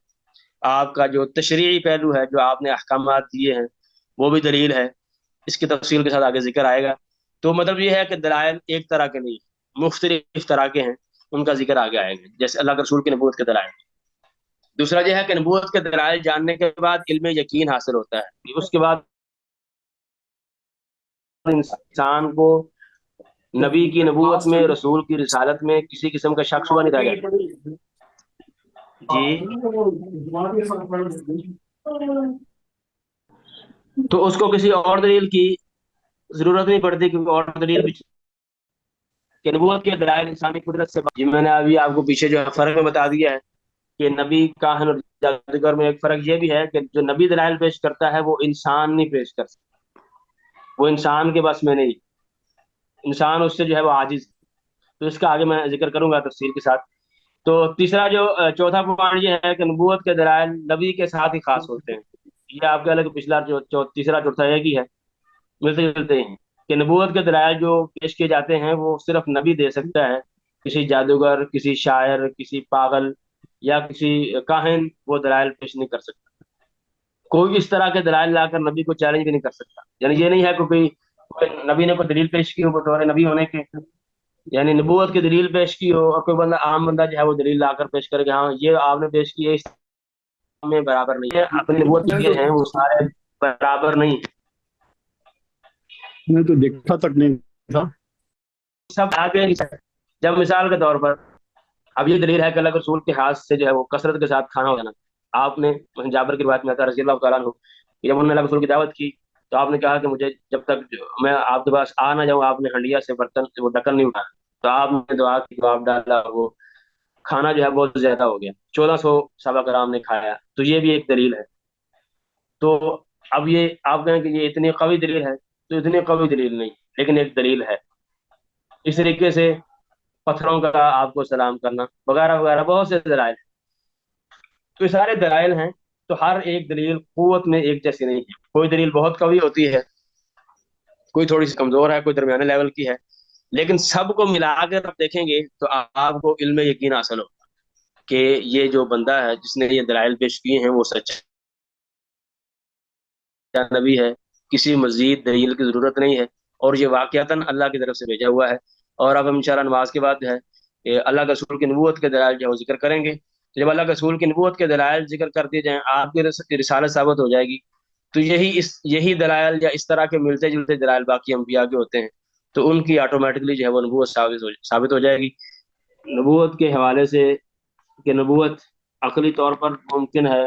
آپ کا جو تشریعی پہلو ہے، جو آپ نے احکامات دیے ہیں وہ بھی دلیل ہے، اس کی تفصیل کے ساتھ آگے ذکر آئے گا۔ تو مطلب یہ ہے کہ دلائل ایک طرح کے نہیں، مختلف طرح کے ہیں، ان کا ذکر آگے آئے گا جیسے اللہ کے رسول کی نبوت کے دلائل۔ دوسرا یہ ہے کہ نبوت کے دلائل جاننے کے بعد علم یقین حاصل ہوتا ہے، اس کے بعد انسان کو نبی کی نبوت میں، رسول کی رسالت میں کسی قسم کا شک شبہ نہیں رہ جاتا۔ جی، تو اس کو کسی اور دلیل کی ضرورت نہیں پڑتی، کیونکہ اور دلیل بھی کہ نبوت کے دلائل انسانی قدرت سے جی میں نے ابھی آپ کو پیچھے جو ہے فرق میں بتا دیا ہے کہ نبی کاہن اور جادوگر میں ایک فرق یہ بھی ہے کہ جو نبی دلائل پیش کرتا ہے وہ انسان نہیں پیش کر سکتا، وہ انسان کے بس میں نہیں، انسان اس سے جو ہے وہ عاجز ہے۔ تو اس کا آگے میں ذکر کروں گا تفصیل کے ساتھ۔ تو تیسرا جو چوتھا پوائنٹ یہ ہے کہ نبوت کے دلائل نبی کے ساتھ ہی خاص ہوتے ہیں۔ یہ آپ کہہ لیں کہ پچھلا تیسرا چوتھا ایک ہی ہے، ملتے جلتے ہیں، کہ نبوت کے دلائل جو پیش کیے جاتے ہیں وہ صرف نبی دے سکتا ہے، کسی جادوگر، کسی شاعر، کسی پاگل یا کسی کاہن وہ دلائل پیش نہیں کر سکتا۔ کوئی اس طرح کے دلائل لا کر نبی کو چیلنج بھی نہیں کر سکتا، یعنی یہ نہیں ہے کہ کوئی نبی نے کوئی دلیل پیش کی ہو بطور نبی ہونے کے، یعنی نبوت کی دلیل پیش کی ہو اور کوئی بندہ عام بندہ جو ہے وہ دلیل لا کر پیش کرے کہ ہاں یہ آپ نے پیش کی ہے، اس میں برابر نہیں ہے، اپنی نبوت کے ہیں وہ سارے برابر نہیں ہیں۔ میں تو دیکھا تک نہیں تھا۔ سب آگے جب مثال کے طور پر اب یہ دلیل ہے کہ اللہ کے رسول کے ہاتھ سے جو ہے وہ کثرت کے ساتھ کھانا ہو جانا۔ آپ نے جابر کی روایت میں آتا ہے رضی اللہ تعالیٰ عنہ کہ جب انہوں نے اللہ کے رسول کی دعوت کی تو آپ نے کہا کہ مجھے جب تک میں آپ کے پاس آ نہ جاؤں، آپ نے ہنڈیا سے برتن سے وہ ڈکن نہیں اٹھایا، تو آپ نے دعا کی، جواب ڈالا، وہ کھانا جو ہے بہت زیادہ ہو گیا، 1400 صحابہ کرام نے کھایا، تو یہ بھی ایک دلیل ہے۔ تو اب یہ آپ کہیں کہ یہ اتنی قوی دلیل ہے، تو اتنی قوی دلیل نہیں، لیکن ایک دلیل ہے۔ اس طریقے سے پتھروں کا آپ کو سلام کرنا وغیرہ وغیرہ بہت سے دلائل ہیں۔ تو یہ سارے دلائل ہیں، تو ہر ایک دلیل قوت میں ایک جیسی نہیں ہے، کوئی دلیل بہت قوی ہوتی ہے، کوئی تھوڑی سی کمزور ہے، کوئی درمیانے لیول کی ہے، لیکن سب کو ملا کر آپ دیکھیں گے تو آپ کو علم یقین حاصل ہو کہ یہ جو بندہ ہے جس نے یہ دلائل پیش کیے ہیں وہ سچا نبی ہے، کسی مزید دلیل کی ضرورت نہیں ہے، اور یہ واقعتاً اللہ کی طرف سے بھیجا ہوا ہے۔ اور اب ہم انشاءاللہ نماز کے بعد جو ہے یہ اللہ کے رسول کی نبوت کے دلائل جو ہے وہ ذکر کریں گے۔ جب اللہ کے رسول کی نبوت کے دلائل ذکر کر دیے جائیں، آپ کی رسالت ثابت ہو جائے گی، تو یہی دلائل یا اس طرح کے ملتے جلتے دلائل باقی انبیاء کے ہوتے ہیں، تو ان کی آٹومیٹکلی جو ہے وہ نبوت ثابت ہو جائے گی۔ نبوت کے حوالے سے کہ نبوت عقلی طور پر ممکن ہے،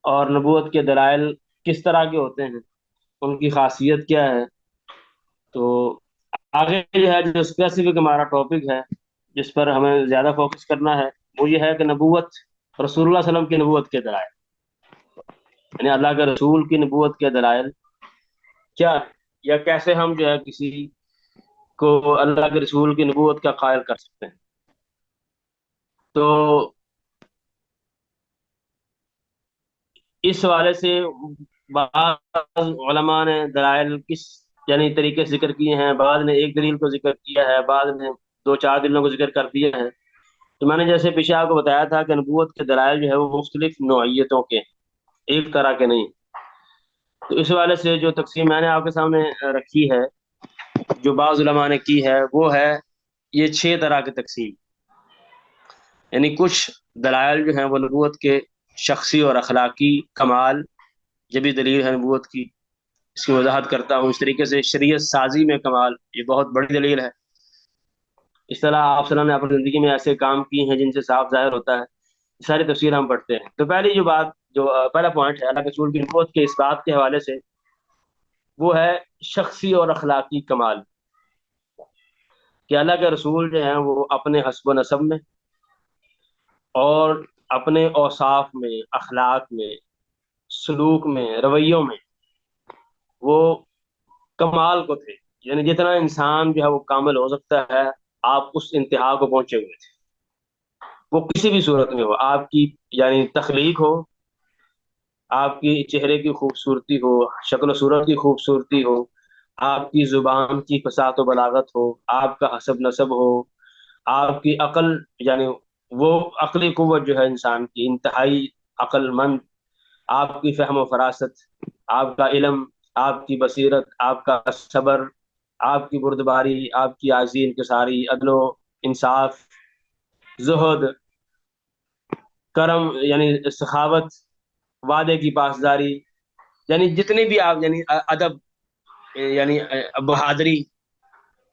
اور نبوت کے دلائل کس طرح کے ہوتے ہیں، ان کی خاصیت کیا ہے، تو آگے جو ہے جو اسپیسیفک ہمارا ٹاپک ہے جس پر ہمیں زیادہ فوکس کرنا ہے، وہ یہ ہے کہ نبوت، رسول اللہ صلی اللہ علیہ وسلم کی نبوت کے دلائل، یعنی اللہ کے رسول کی نبوت کے دلائل کیا ہے، یا کیسے ہم جو ہے کسی کو اللہ کے رسول کی نبوت کا قائل کر سکتے ہیں۔ تو اس حوالے سے بعض علماء نے دلائل کس یعنی طریقے سے ذکر کیے ہیں، بعض نے ایک دلیل کو ذکر کیا ہے، بعض نے دو چار دلیلوں کو ذکر کر دیے ہیں۔ تو میں نے جیسے پیچھے آپ کو بتایا تھا کہ نبوت کے دلائل جو ہے وہ مختلف نوعیتوں کے، ایک طرح کے نہیں۔ تو اس حوالے سے جو تقسیم میں نے آپ کے سامنے رکھی ہے، جو بعض علماء نے کی ہے، وہ ہے یہ 6 طرح کی تقسیم، یعنی کچھ دلائل جو ہیں وہ نبوت کے شخصی اور اخلاقی کمال، یہ بھی دلیل ہے نبوت کی، اس کی وضاحت کرتا ہوں۔ اس طریقے سے شریعت سازی میں کمال، یہ بہت بڑی دلیل ہے۔ اس طرح آپ صلی اللہ علیہ وسلم نے اپنی زندگی میں ایسے کام کیے ہیں جن سے صاف ظاہر ہوتا ہے، یہ ساری تفسیر ہم پڑھتے ہیں۔ تو پہلی جو بات، جو پہلا پوائنٹ ہے اللہ کے رسول کی نبوت کے اس بات کے حوالے سے، وہ ہے شخصی اور اخلاقی کمال، کہ اللہ کے رسول جو ہیں وہ اپنے حسب و نسب میں اور اپنے اوصاف میں، اخلاق میں، سلوک میں، رویوں میں وہ کمال کو تھے، یعنی جتنا انسان جو ہے وہ کامل ہو سکتا ہے، آپ اس انتہا کو پہنچے ہوئے تھے، وہ کسی بھی صورت میں ہو، آپ کی یعنی تخلیق ہو، آپ کی چہرے کی خوبصورتی ہو، شکل و صورت کی خوبصورتی ہو، آپ کی زبان کی فصاحت و بلاغت ہو، آپ کا حسب نسب ہو، آپ کی عقل، یعنی وہ عقلی قوت جو ہے انسان کی انتہائی عقل مند، آپ کی فہم و فراست، آپ کا علم، آپ کی بصیرت، آپ کا صبر، آپ کی بردباری، آپ کی عاجزی انکساری، عدل و انصاف، زہد، کرم یعنی سخاوت، وعدے کی پاسداری، یعنی جتنی بھی آپ یعنی ادب، یعنی بہادری،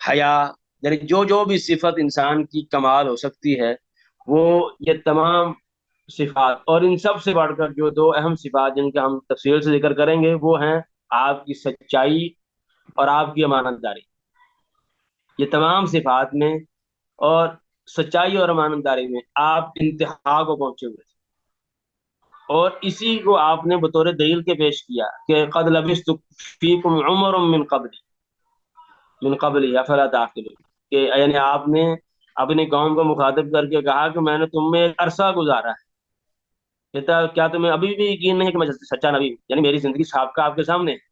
حیا، یعنی جو جو بھی صفت انسان کی کمال ہو سکتی ہے، وہ یہ تمام صفات، اور ان سب سے بڑھ کر جو دو اہم صفات جن کا ہم تفصیل سے ذکر کریں گے، وہ ہیں آپ کی سچائی اور آپ کی امانت داری۔ یہ تمام صفات میں اور سچائی اور امانت داری میں آپ انتہا کو پہنچے ہوئے تھے، اور اسی کو آپ نے بطور دلیل کے پیش کیا کہ قد لبثت فیکم عمر من قبل افلا تعقلون، کہ یعنی آپ نے اپنی قوم کو مخاطب کر کے کہا کہ میں نے تم میں ایک عرصہ گزارا ہے، کہتا کیا تمہیں ابھی بھی یقین نہیں کہ میں سچا نبی ہوں، یعنی میری زندگی سابقہ آپ کے سامنے ہے،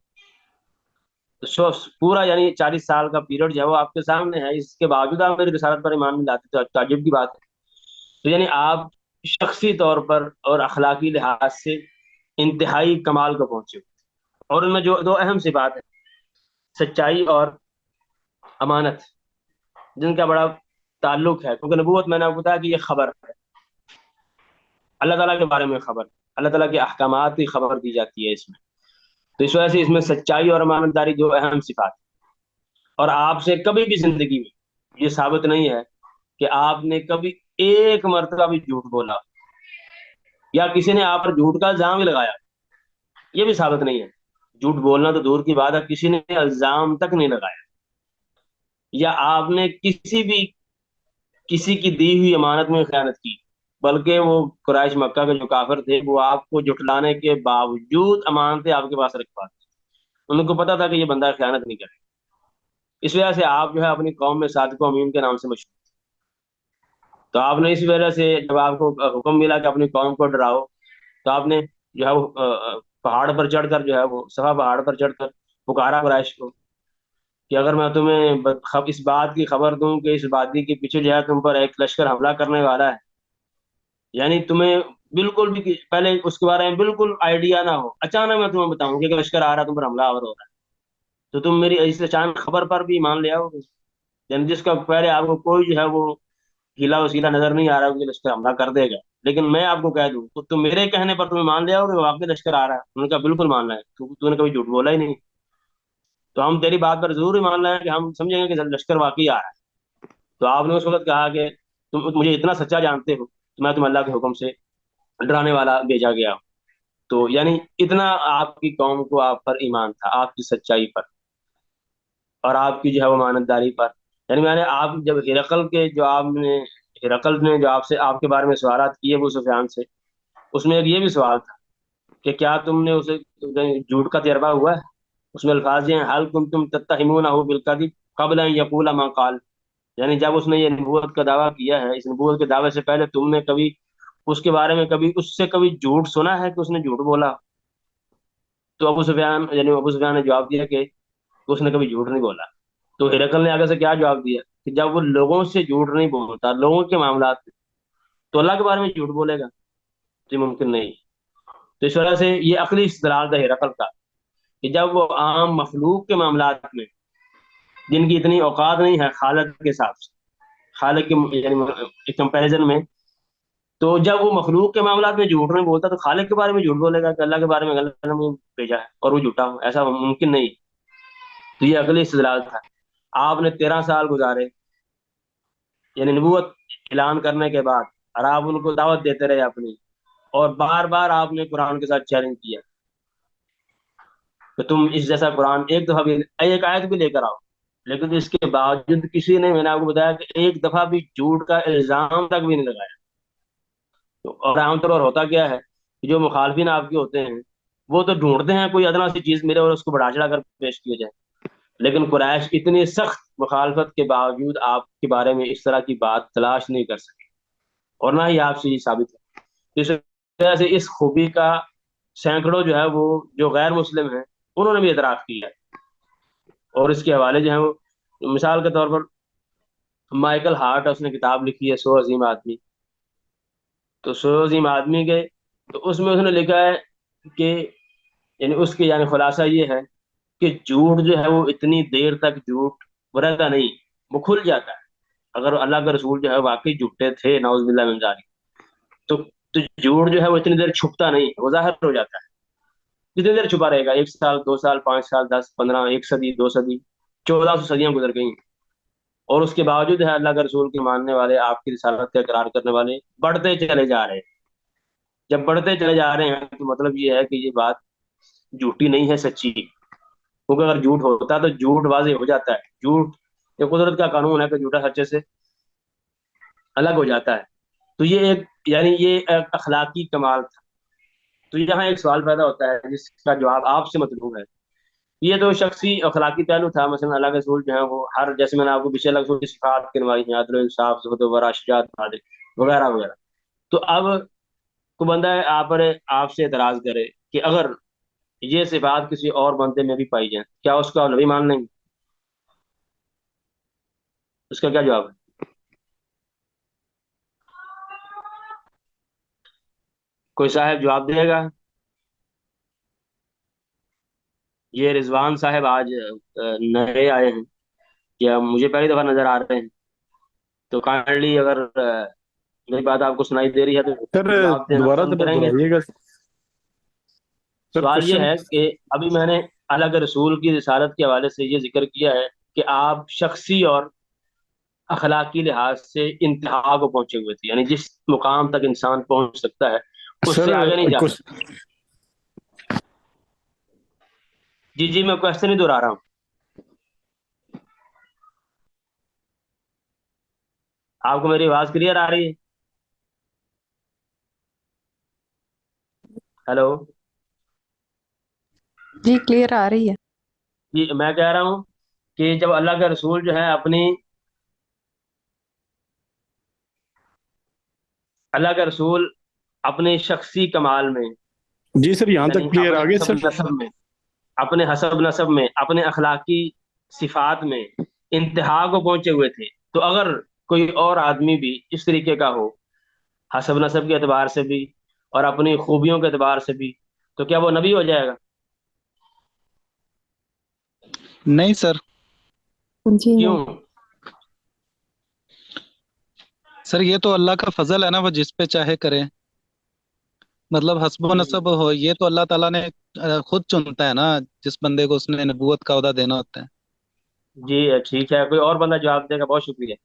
تو پورا یعنی 40 سال کا پیریڈ جو ہے وہ آپ کے سامنے ہے، اس کے باوجود آپ میری رسالت پر ایمان نہیں لاتے، تو تعجب کی بات ہے۔ تو یعنی آپ شخصی طور پر اور اخلاقی لحاظ سے انتہائی کمال کو پہنچے ہوئے، اور ان میں جو دو اہم صفات ہیں، سچائی اور امانت، جن کا بڑا تعلق ہے، کیونکہ نبوت میں نے آپ کو بتایا کہ یہ خبر ہے، اللہ تعالیٰ کے بارے میں خبر، اللہ تعالیٰ کے احکامات کی خبر دی جاتی ہے اس میں، تو اس وجہ سے اس میں سچائی اور امانت داری جو اہم صفات ہیں۔ اور آپ سے کبھی بھی زندگی میں یہ ثابت نہیں ہے کہ آپ نے کبھی ایک مرتبہ بھی جھوٹ بولا، یا کسی نے آپ پر جھوٹ کا الزام ہی لگایا، یہ بھی ثابت نہیں ہے۔ جھوٹ بولنا تو دور کی بات ہے، کسی نے الزام تک نہیں لگایا، یا آپ نے کسی کی دی ہوئی امانت میں خیانت کی، بلکہ وہ قریش مکہ کے جو کافر تھے وہ آپ کو جھٹلانے کے باوجود امانتیں آپ کے پاس رکھواتے، ان کو پتا تھا کہ یہ بندہ خیانت نہیں کرے، اس وجہ سے آپ جو ہے اپنی قوم میں صادق و امین کے نام سے مشہور. تو آپ نے اس وجہ سے جب آپ کو حکم ملا کہ اپنی قوم کو ڈراؤ، تو آپ نے جو ہے وہ پہاڑ پر چڑھ کر، جو ہے وہ صفا پہاڑ پر چڑھ کر پکارا قریش کو کہ اگر میں تمہیں اس بات کی خبر دوں کہ اس وادی کے پیچھے جو ہے تم پر ایک لشکر حملہ کرنے والا ہے، یعنی تمہیں بالکل بھی پہلے اس کے بارے میں بالکل آئیڈیا نہ ہو، اچانک میں تمہیں بتاؤں کہ لشکر آ رہا ہے، تم پر حملہ آور ہو رہا ہے، تو تم میری اس اچانک خبر پر بھی ایمان لے آؤ گے؟ یعنی جس کا پہلے آپ کو کوئی جو ہے وہ ہیلا وسیلہ نظر نہیں آ رہا کہ لشکر حملہ کر دے گا، لیکن میں آپ کو کہہ دوں تو تم میرے کہنے پر تمہیں مان لے آؤ گے واقعی لشکر آ رہا ہے؟ انہوں نے کہا بالکل مان رہا ہے، تو نے کبھی جھوٹ بولا ہی نہیں. تو ہم تیری بات پر ضرور ہی مان رہے ہیں کہ ہم سمجھیں گے کہ لشکر واقعی آ رہا ہے. تو آپ نے اس وقت کہا کہ تم مجھے اتنا سچا جانتے ہو تو میں تم اللہ کے حکم سے ڈرانے والا بھیجا گیا ہوں. تو یعنی اتنا آپ کی قوم کو آپ پر ایمان تھا، آپ کی سچائی پر اور آپ کی جو ہے وہ مانتداری پر. یعنی میں نے آپ جب ہرقل کے جو آپ نے ہرقل نے جو آپ سے آپ کے بارے میں سوالات کیے ابو سفیان سے، اس میں ایک یہ بھی سوال تھا کہ کیا تم نے اسے جھوٹ کا تجربہ ہوا ہے؟ اس میں الفاظ یہ ہیں حل کنتم تتہمونہ بالکذب قبل ان یقول ما قال، یعنی جب اس نے یہ نبوت کا دعویٰ کیا ہے، اس نبوت کے دعوے سے پہلے تم نے کبھی اس کے بارے میں کبھی اس سے کبھی جھوٹ سنا ہے کہ اس نے جھوٹ بولا؟ تو ابو سفیان نے جواب دیا کہ اس نے کبھی جھوٹ نہیں بولا. تو ہرقل نے آگے سے کیا جواب دیا کہ جب وہ لوگوں سے جھوٹ نہیں بولتا، لوگوں کے معاملات میں، تو اللہ کے بارے میں جھوٹ بولے گا؟ تو یہ ممکن نہیں. تو اس وجہ سے یہ عقلی استدلال تھا ہرقل کا کہ جب وہ عام مخلوق کے معاملات میں جن کی اتنی اوقات نہیں ہے خالق کے ساتھ، خالق کے یعنی کمپیریزن میں، تو جب وہ مخلوق کے معاملات میں جھوٹ نہیں بولتا تو خالق کے بارے میں جھوٹ بولے گا کہ اللہ کے بارے میں غلط نے بھیجا ہے اور وہ جھوٹا ہو؟ ایسا ممکن نہیں. تو یہ عقلی استدلال تھا. آپ نے 13 سال گزارے یعنی نبوت اعلان کرنے کے بعد، اور آپ ان کو دعوت دیتے رہے اپنی، اور بار بار آپ نے قرآن کے ساتھ چیلنج کیا کہ تم اس جیسا قرآن ایک دفعہ بھی ایک آیت بھی لے کر آؤ، لیکن اس کے باوجود کسی نے، میں نے آپ کو بتایا کہ ایک دفعہ بھی جھوٹ کا الزام تک بھی نہیں لگایا. اور عام طور پر ہوتا کیا ہے کہ جو مخالفین آپ کے ہوتے ہیں وہ تو ڈھونڈتے ہیں کوئی ادنا سی چیز ملے اور اس کو بڑھا چڑھا کر پیش کیا جائے، لیکن قریش اتنی سخت مخالفت کے باوجود آپ کے بارے میں اس طرح کی بات تلاش نہیں کر سکے، اور نہ ہی آپ سے یہ ثابت ہے. اس وجہ سے اس خوبی کا سینکڑوں جو ہے وہ جو غیر مسلم ہیں انہوں نے بھی اعتراف کیا ہے. اور اس کے حوالے جو ہیں وہ مثال کے طور پر مائیکل ہارٹ، اس نے کتاب لکھی ہے 100 عظیم آدمی. تو 100 عظیم آدمی کے، تو اس میں اس نے لکھا ہے کہ یعنی اس کی یعنی خلاصہ یہ ہے کہ جھوٹ جو ہے وہ اتنی دیر تک جھوٹ وہ رہتا نہیں، وہ کھل جاتا ہے. اگر اللہ کے رسول جو ہے واقعی جھوٹے تھے نعوذ باللہ من ذالک، تو تو جھوٹ جو ہے وہ اتنی دیر چھپتا نہیں، وہ ظاہر ہو جاتا ہے. کتنی دیر چھپا رہے گا؟ 1 سال، 2 سال، 5 سال، 10، 15، 1 صدی، 2 صدی، 1400 صدیاں گزر گئی، اور اس کے باوجود ہے اللہ کے رسول کے ماننے والے، آپ کی رسالت کا اقرار کرنے والے بڑھتے چلے جا رہے ہیں. جب بڑھتے چلے جا رہے ہیں تو مطلب یہ ہے کہ یہ بات جھوٹی نہیں ہے، سچی. کیونکہ اگر جھوٹ ہوتا تو جھوٹ واضح ہو جاتا ہے. جھوٹ یہ قدرت کا قانون ہے کہ جھوٹا سچے سے الگ ہو جاتا ہے. تو یہ ایک یعنی یہ ایک اخلاقی کمال تھا. تو یہاں ایک سوال پیدا ہوتا ہے جس کا جواب آپ سے مطلوب ہے. یہ تو شخصی اخلاقی پہلو تھا، مثلا اللہ کے رسول جو ہے وہ ہر، جیسے میں نے آپ کو پچھلے لفظوں کی صفات گنوائی ہیں، عدل و انصاف، زہد و ورع، شجاعت، عادل وغیرہ وغیرہ. تو اب کو بندہ ہے آپ سے اعتراض کرے کہ اگر یہ صفات کسی اور بندے میں بھی پائی جائیں، کیا اس کا نبی مان لیں گے؟ اس کا کیا جواب ہے؟ کوئی صاحب جواب دے گا؟ یہ رضوان صاحب آج نئے آئے ہیں یا مجھے پہلی دفعہ نظر آ رہے ہیں؟ تو کائنڈلی اگر میری بات آپ کو سنائی دے رہی ہے تو سر جواب دینا دوبارہ پسند ذرا کریں گے. دہرائیے گا سر سوال یہ کوشچن. ہے کہ ابھی میں نے اللہ کے رسول کی رسالت کے حوالے سے یہ ذکر کیا ہے کہ آپ شخصی اور اخلاقی لحاظ سے انتہا کو پہنچے ہوئے تھے، یعنی جس مقام تک انسان پہنچ سکتا ہے اس سر سے آگے نہیں جا کچھ سکتا. جی جی، میں کوشچن نہیں دہرا رہا ہوں. آپ کو میری آواز کلیئر آ رہی ہے؟ ہیلو. جی کلیئر آ رہی ہے. جی میں کہہ رہا ہوں کہ جب اللہ کا رسول جو ہے اللہ کا رسول اپنے شخصی کمال میں، جی سر، یہاں یعنی تک کلیئر اپنے آ گیا حسب سر؟ نسب میں، اپنے اخلاقی صفات میں انتہا کو پہنچے ہوئے تھے، تو اگر کوئی اور آدمی بھی اس طریقے کا ہو، حسب نسب کے اعتبار سے بھی اور اپنی خوبیوں کے اعتبار سے بھی، تو کیا وہ نبی ہو جائے گا؟ نہیں سر. جی کیوں؟ نہیں. سر یہ تو اللہ کا فضل ہے نا، وہ جس پہ چاہے کرے. مطلب حسب و نسب ہو، یہ تو اللہ تعالیٰ نے خود چنتا ہے نا جس بندے کو اس نے نبوت کا عہدہ دینا ہوتا ہے. جی ٹھیک ہے، کوئی اور بندہ جواب دے گا؟ بہت شکریہ.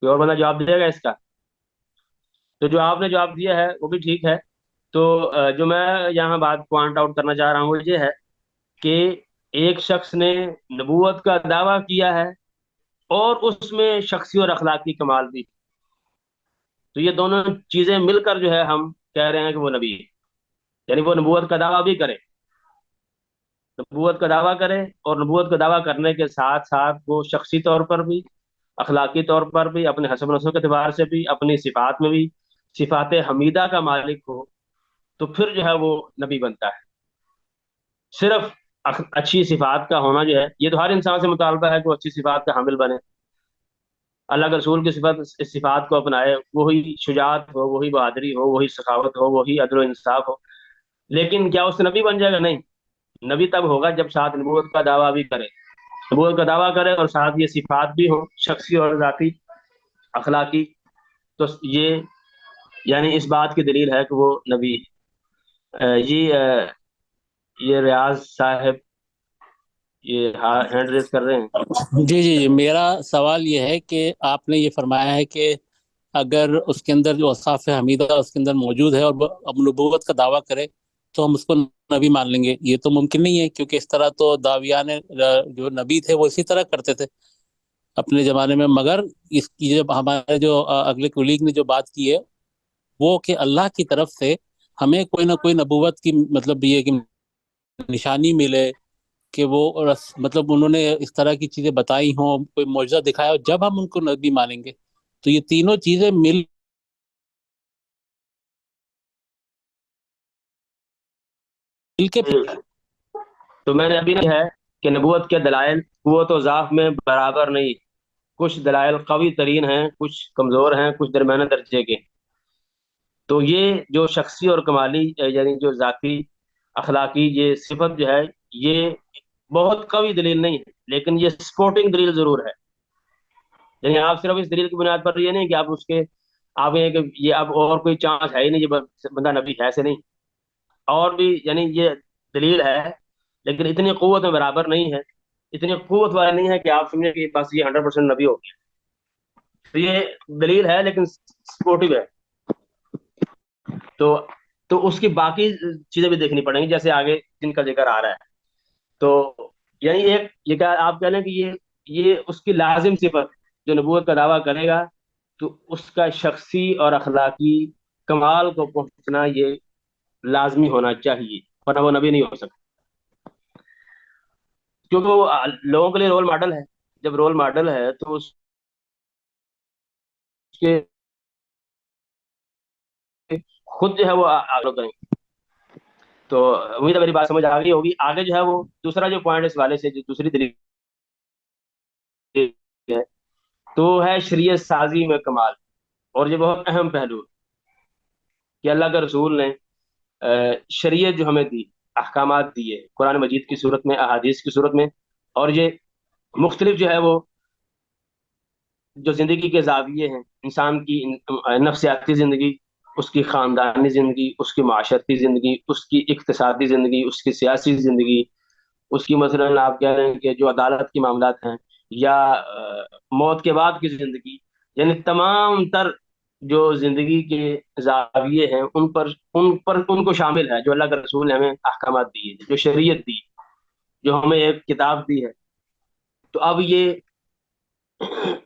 کوئی اور بندہ جواب دے گا اس کا؟ تو جو آپ نے جواب دیا ہے وہ بھی ٹھیک ہے. تو جو میں یہاں بات پوائنٹ آؤٹ کرنا چاہ رہا ہوں وہ یہ ہے کہ ایک شخص نے نبوت کا دعویٰ کیا ہے اور اس میں شخصی اور اخلاقی کمال بھی، تو یہ دونوں چیزیں مل کر جو ہے ہم کہہ رہے ہیں کہ وہ نبی ہے. یعنی وہ نبوت کا دعویٰ بھی کرے، نبوت کا دعویٰ کرے، اور نبوت کا دعویٰ کرنے کے ساتھ ساتھ وہ شخصی طور پر بھی، اخلاقی طور پر بھی، اپنے حسب نسب کے اعتبار سے بھی، اپنی صفات میں بھی صفات حمیدہ کا مالک ہو، تو پھر جو ہے وہ نبی بنتا ہے. صرف اچھی صفات کا ہونا جو ہے، یہ تو ہر انسان سے مطالبہ ہے کہ وہ اچھی صفات کا حامل بنے، اللہ کے رسول کی صفات کو اپنائے، وہی شجاعت ہو، وہی بہادری ہو، وہی سخاوت ہو، وہی عدل و انصاف ہو. لیکن کیا اس سے نبی بن جائے گا؟ نہیں. نبی تب ہوگا جب ساتھ نبوت کا دعویٰ بھی کرے، نبوت کا دعویٰ کرے اور ساتھ یہ صفات بھی ہوں شخصی اور ذاتی اخلاقی. تو یہ یعنی اس بات کی دلیل ہے کہ وہ نبی ہے. یہ ریاض صاحب یہ ہینڈ ریز کر رہے ہیں. جی جی جی، میرا سوال یہ ہے کہ آپ نے یہ فرمایا ہے کہ اگر اس کے اندر جو اوصاف حمیدہ اس کے اندر موجود ہے اور وہ اب نبوت کا دعویٰ کرے تو ہم اس کو نبی مان لیں گے. یہ تو ممکن نہیں ہے، کیونکہ اس طرح تو داویان جو نبی تھے وہ اسی طرح کرتے تھے اپنے زمانے میں. مگر اس کی جب ہمارے جو اگلے کولیگ نے جو بات کی ہے وہ کہ اللہ کی طرف سے ہمیں کوئی نہ کوئی نبوت کی مطلب یہ کہ نشانی ملے کہ وہ مطلب انہوں نے اس طرح کی چیزیں بتائی ہوں، کوئی معجزہ دکھایا ہو، جب ہم ان کو نبی مانیں گے. تو یہ تینوں چیزیں مل کے تو میں نے ابھی نہیں ہے کہ نبوت کے دلائل قوت و ضعف میں برابر نہیں، کچھ دلائل قوی ترین ہیں، کچھ کمزور ہیں، کچھ درمیانے درجے کے. تو یہ جو شخصی اور کمالی یعنی جو ذاتی اخلاقی یہ صفت جو ہے، یہ بہت قوی دلیل نہیں ہے، لیکن یہ سپورٹنگ دلیل ضرور ہے. یعنی آپ صرف اس دلیل کی بنیاد پر یہ نہیں کہ آپ اس کے آپ یہ کہ یہ اب اور کوئی چانس ہے ہی نہیں، یہ بندہ نبی ہے سے نہیں، اور بھی یعنی یہ دلیل ہے، لیکن اتنی قوت میں برابر نہیں ہے، اتنی قوت والا نہیں ہے کہ آپ سمجھیں کہ بس یہ 100% نبی ہو گیا. تو یہ دلیل ہے لیکن سپورٹو ہے. تو اس کی باقی چیزیں بھی دیکھنی پڑیں گی جیسے آگے جن کا ذکر آ رہا ہے. تو یعنی ایک یہ آپ کہہ لیں کہ یہ اس کی لازم صفت جو نبوت کا دعویٰ کرے گا تو اس کا شخصی اور اخلاقی کمال کو پہنچنا یہ لازمی ہونا چاہیے، ورنہ وہ نبی نہیں ہو سکتا. کیونکہ وہ لوگوں کے لیے رول ماڈل ہے، جب رول ماڈل ہے تو اس کے خود جو ہے وہ آگے کریں. تو امید ہے میری بات سمجھ آ گئی ہوگی. آگے جو ہے وہ دوسرا جو پوائنٹ اس والے سے جو دوسری دلیل ہے تو ہے شریعت سازی میں کمال. اور یہ بہت اہم پہلو ہے کہ اللہ کے رسول نے شریعت جو ہمیں دی، احکامات دیے قرآن مجید کی صورت میں، احادیث کی صورت میں، اور یہ مختلف جو ہے وہ جو زندگی کے زاویے ہیں انسان کی، نفسیاتی زندگی، اس کی خاندانی زندگی، اس کی معاشرتی زندگی، اس کی اقتصادی زندگی، اس کی سیاسی زندگی، اس کی مثلاً آپ کہہ رہے ہیں کہ جو عدالت کی معاملات ہیں یا موت کے بعد کی زندگی، یعنی تمام تر جو زندگی کے زاویے ہیں ان کو شامل ہے جو اللہ کے رسول نے ہمیں احکامات دیے، جو شریعت دی، جو ہمیں ایک کتاب دی ہے. تو اب یہ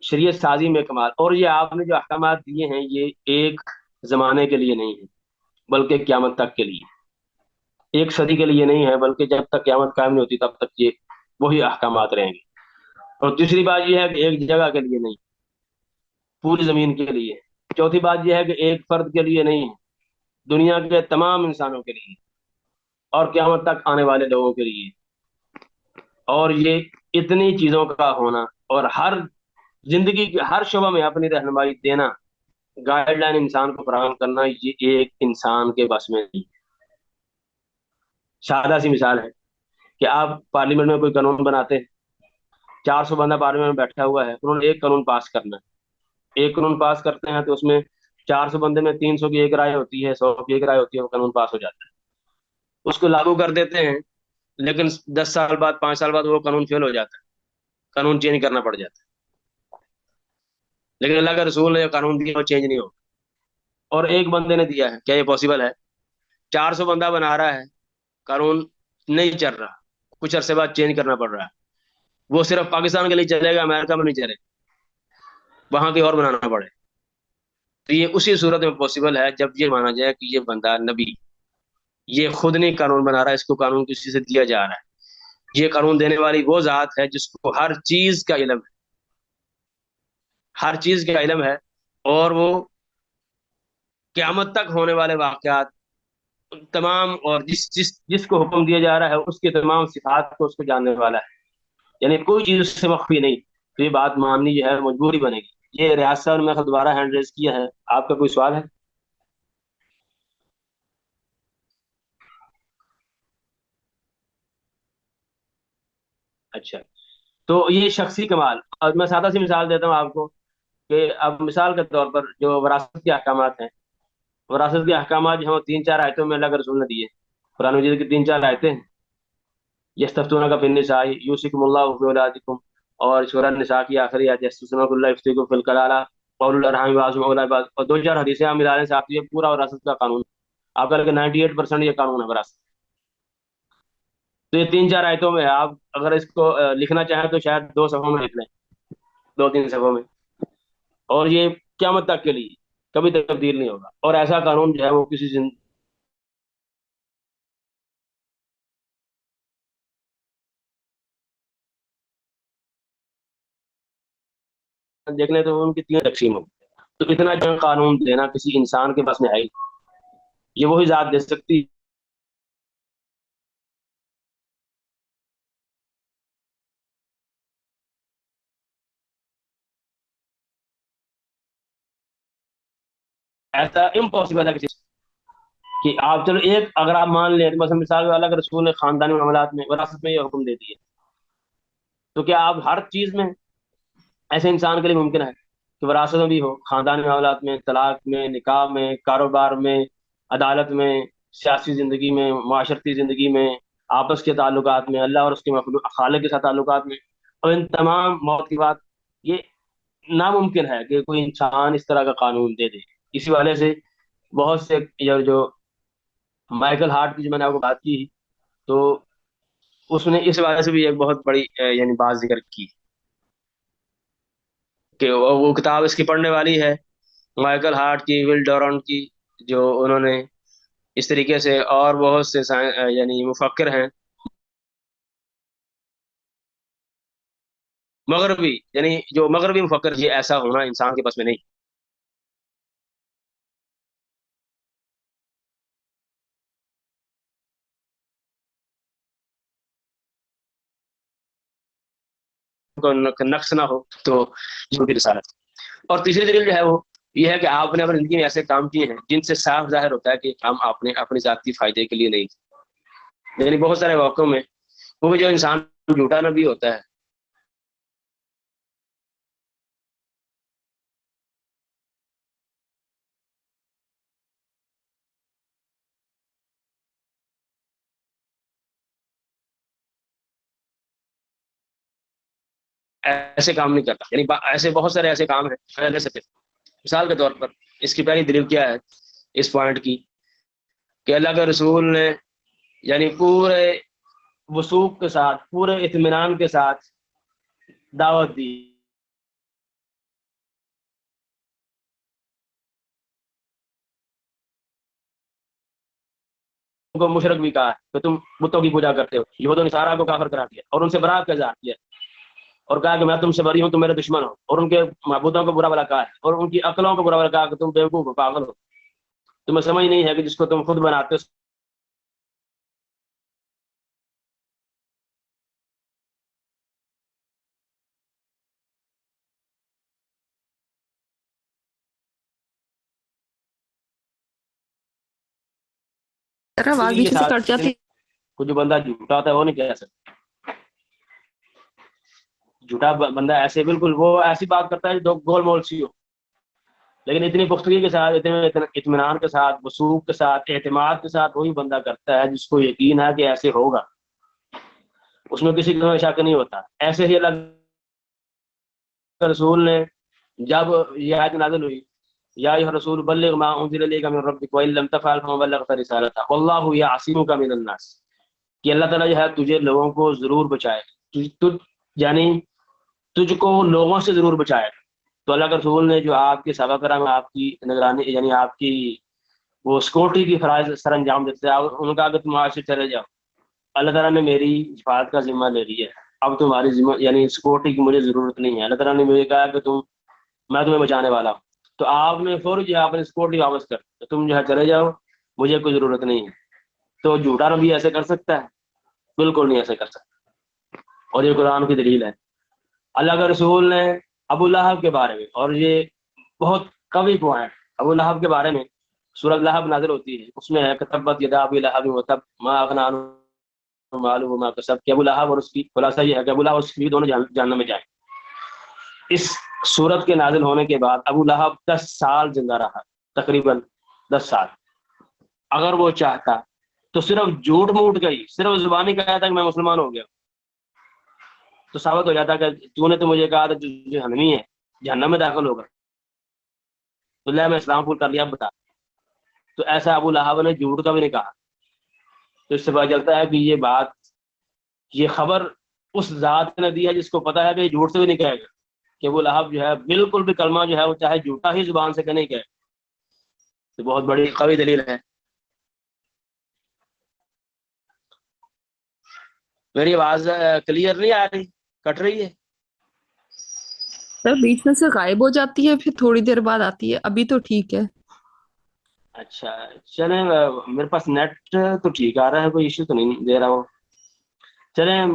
شریعت سازی میں کمال، اور یہ آپ نے جو احکامات دیے ہیں یہ ایک زمانے کے لیے نہیں ہے بلکہ قیامت تک کے لیے، ایک صدی کے لیے نہیں ہے بلکہ جب تک قیامت قائم نہیں ہوتی تب تک یہ وہی احکامات رہیں گے۔ اور تیسری بات یہ ہے کہ ایک جگہ کے لیے نہیں، پوری زمین کے لیے۔ چوتھی بات یہ ہے کہ ایک فرد کے لیے نہیں ہے، دنیا کے تمام انسانوں کے لیے اور قیامت تک آنے والے لوگوں کے لیے۔ اور یہ اتنی چیزوں کا ہونا اور ہر زندگی کے ہر شعبہ میں اپنی رہنمائی دینا، گائیڈ لائن انسان کو فراہم کرنا، یہ ایک انسان کے بس میں نہیں۔ سادہ سی مثال ہے کہ آپ پارلیمنٹ میں کوئی قانون بناتے ہیں، 400 بندہ پارلیمنٹ میں بیٹھا ہوا ہے، انہوں نے ایک قانون پاس کرنا ہے، ایک قانون پاس کرتے ہیں تو اس میں 400 بندے میں 300 کی ایک رائے ہوتی ہے، 100 کی ایک رائے ہوتی ہے، وہ قانون پاس ہو جاتا ہے، اس کو لاگو کر دیتے ہیں، لیکن 10 سال بعد 5 سال بعد وہ قانون فیل ہو جاتا ہے، قانون چینج کرنا پڑ جاتا ہے۔ لیکن اللہ کا رسول نے جو قانون دیا وہ چینج نہیں ہوگا، اور ایک بندے نے دیا ہے، کیا یہ پاسبل ہے؟ 400 بندہ بنا رہا ہے، قانون نہیں چل رہا، کچھ عرصے بعد چینج کرنا پڑ رہا ہے، وہ صرف پاکستان کے لیے چلے گا، امریکہ میں نہیں چلے گا، وہاں کی اور بنانا پڑے۔ تو یہ اسی صورت میں پاسبل ہے جب یہ مانا جائے کہ یہ بندہ نبی، یہ خود نہیں قانون بنا رہا ہے، اس کو قانون کسی سے دیا جا رہا ہے، یہ قانون دینے والی وہ ذات ہے جس کو ہر چیز کا علم ہے، ہر چیز کا علم ہے، اور وہ قیامت تک ہونے والے واقعات تمام، اور جس کو حکم دیا جا رہا ہے اس کے تمام صفات کو اس کو جاننے والا ہے، یعنی کوئی چیز اس سے مخفی نہیں۔ تو یہ بات ماننی جو ہے مجبوری بنے گی۔ یہ ریاض صاحب نے میں دوبارہ ہینڈ ریز کیا ہے، آپ کا کوئی سوال ہے؟ اچھا، تو یہ شخصی کمال، اور میں سادہ سی مثال دیتا ہوں آپ کو کہ اب مثال کے طور پر جو وراثت کے احکامات ہیں، وراثت کے احکامات جو ہیں وہ 3 4 آیتوں میں اللہ کے رسول نے دیے، قرآن مجید کی 3 4 آیتیں ہیں۔ یستفتونک فی النساء یوصیکم اللہ فی اولادکم، اور سورہ النساء کی آخری آیت یستفتونک اللہ یفتیکم فی الکلالہ قول الارحام بعضهم اولی بعض، اور 2 4 حدیثیں آپ ملا لیں سے آپ کو یہ پورا وراثت کا قانون، آپ کا کہ 98% یہ قانون ہے وراثت۔ تو یہ 3 4 آیتوں میں ہے، آپ اگر اس کو لکھنا چاہیں تو شاید 2 صفحوں میں لکھ لیں، 2 3 صفحوں میں، اور یہ قیامت تک کے لیے کبھی تبدیل نہیں ہوگا، اور ایسا قانون جو ہے وہ کسی دیکھنے تو ان کی 3 تقسیم ہو، تو اتنا جنگ قانون دینا کسی انسان کے بس میں ہے ہی، یہ وہی ذات دے سکتی ایسا امپاسبل ہے کہ آپ چلو ایک اگر آپ مان لیں، مثلا مثال اللہ کے رسول نے خاندانی معاملات میں وراثت میں یہ حکم دے دیے، تو کیا آپ ہر چیز میں ایسے انسان کے لیے ممکن ہے کہ وراثت میں بھی ہو، خاندانی معاملات میں، طلاق میں، نکاح میں، کاروبار میں، عدالت میں، سیاسی زندگی میں، معاشرتی زندگی میں، آپس کے تعلقات میں، اللہ اور اس کے مخلوق خالق کے ساتھ تعلقات میں، اور ان تمام موت کی بات، یہ ناممکن ہے کہ کوئی انسان اس طرح کا قانون دے دے۔ اسی والے سے بہت سے جو مائیکل ہارٹ کی جو میں نے آپ کو بات کی، تو اس نے اس وجہ سے بھی ایک بہت بڑی یعنی بات ذکر کی کہ وہ کتاب اس کی پڑھنے والی ہے، مائیکل ہارٹ کی، ول ڈورانٹ کی، جو انہوں نے اس طریقے سے، اور بہت سے یعنی مفکر ہیں مغربی، یعنی جو مغربی مفکر، یہ ایسا ہونا انسان کے بس میں نہیں۔ کو نقص نہ ہو تو جھوٹی رسالت۔ اور تیسری دلیل جو ہے وہ یہ ہے کہ آپ نے اپنی زندگی میں ایسے کام کیے ہیں جن سے صاف ظاہر ہوتا ہے کہ ہم اپنے ذاتی فائدے کے لیے نہیں، یعنی بہت سارے واقعوں میں وہ جو انسان جھوٹا نبی ہوتا ہے، ایسے کام نہیں کرتا، یعنی ایسے بہت سارے ایسے کام ہیں لے سکتے۔ مثال کے طور پر اس کی پہلی دلیل کیا ہے اس پوائنٹ کی، کہ اللہ کے رسول نے یعنی پورے وثوق کے ساتھ، پورے اطمینان کے ساتھ دعوت دی، کو مشرک بھی کہا ہے کہ تم بتوں کی پوجا کرتے ہو، یہود و نصارہ کو کافر قرار دیا اور ان سے برات کا اظہار کیا اور کہا کہ میں تم سے بری ہوں، تم میرے دشمن ہو، اور ان کے معبودوں کو برا بھلا کہا ہے اور ان کی عقلوں کو برا بھلا کہا کہ تم بیوقوف ہو، پاگل ہو، تمہیں سمجھ نہیں ہے کہ جس کو تم خود بناتے ہو سر آواز اسی کے بیچ سے ساتھ کٹ جاتی کو جو بندہ جھوٹا ہوتا ہے وہ نہیں کہہ سکتا. جھوٹا بندہ ایسے بالکل وہ ایسی بات کرتا ہے جو گول مول سی ہو، لیکن اتنی پختگی کے ساتھ، اتنے اطمینان کے ساتھ، وثوق کے ساتھ، اعتماد کے ساتھ وہی بندہ کرتا ہے جس کو یقین ہے کہ ایسے ہوگا، اس میں کسی کو شک نہیں ہوتا. ایسے ہی اللہ کے رسول نے جب یہ آیت نازل ہوئی، یا ایھا الرسول بلغ ما انزل الیک من ربک وان لم تفعل فما بلغت رسالتہ واللہ یعصمک من الناس، کہ اللہ تعالیٰ جو ہے تجھے لوگوں کو ضرور بچائے، یعنی تجھ کو لوگوں سے ضرور بچائے. تو اللہ کے رسول نے جو آپ کے صحابہ کرام میں آپ کی نگرانی یعنی آپ کی وہ سکیورٹی کی فرائض سر انجام دیتے ہیں، ان کا اگر تم آج سے چلے جاؤ، اللہ تعالیٰ نے میری حفاظت کا ذمہ لے لی ہے، اب تمہاری ذمہ یعنی سکیورٹی کی مجھے ضرورت نہیں ہے، اللہ تعالیٰ نے مجھے کہا کہ میں تمہیں بچانے والا ہوں. تو آپ نے فوری جو ہے آپ نے سکیورٹی واپس کر، تو تم جو ہے چلے جاؤ، مجھے کوئی ضرورت نہیں ہے. تو جھوٹا نبی ایسے کر سکتا ہے؟ بالکل نہیں ایسے کر سکتا، اور یہ قرآن کی دلیل ہے. اللہ کے رسول نے ابو لہب کے بارے میں، اور یہ بہت قوی پوائنٹ، ابو لہب کے بارے میں سورہ لہب نازل ہوتی ہے، اس میں ہے کہ تبت یدا ابی لہب وتب ما اغنی عنہ مالہ وما کسب، کہ ابو لہب اور اس کی خلاصہ یہ ہے کہ ابو لہب اور اس کی دونوں جہنم میں جائیں. اس سورت کے نازل ہونے کے بعد ابو لہب 10 سال زندہ رہا، تقریباً 10 سال. اگر وہ چاہتا تو صرف جھوٹ موٹ گئی، صرف زبانی کہا تھا کہ میں مسلمان ہو گیا، تو ثابت ہو جاتا کہ تو نے تو مجھے کہا تھا جو جہنمی ہے جہنم میں داخل ہوگا، تو لے میں اسلام قبول کر لیا، اب بتا. تو ایسا ابو لہب نے جھوٹ کا بھی نہیں کہا. تو اس سے پتہ چلتا ہے کہ یہ بات، یہ خبر اس ذات نے دی ہے جس کو پتا ہے کہ یہ جھوٹ سے بھی نہیں کہے گا، کہ ابو لہب جو ہے بالکل بھی کلمہ جو ہے وہ چاہے جھوٹا ہی زبان سے کہ نہیں کہے. تو بہت بڑی قوی دلیل ہے. میری آواز کلیئر نہیں آ رہی، کٹ رہی ہے؟ سر بیچ میں سے غائب ہو جاتی ہے پھر تھوڑی دیر بعد آتی ہے، ابھی تو ٹھیک ہے. اچھا چلیں، میرے پاس نیٹ تو ٹھیک آ رہا ہے، کوئی ایشو تو نہیں دے رہا وہ. چلیں،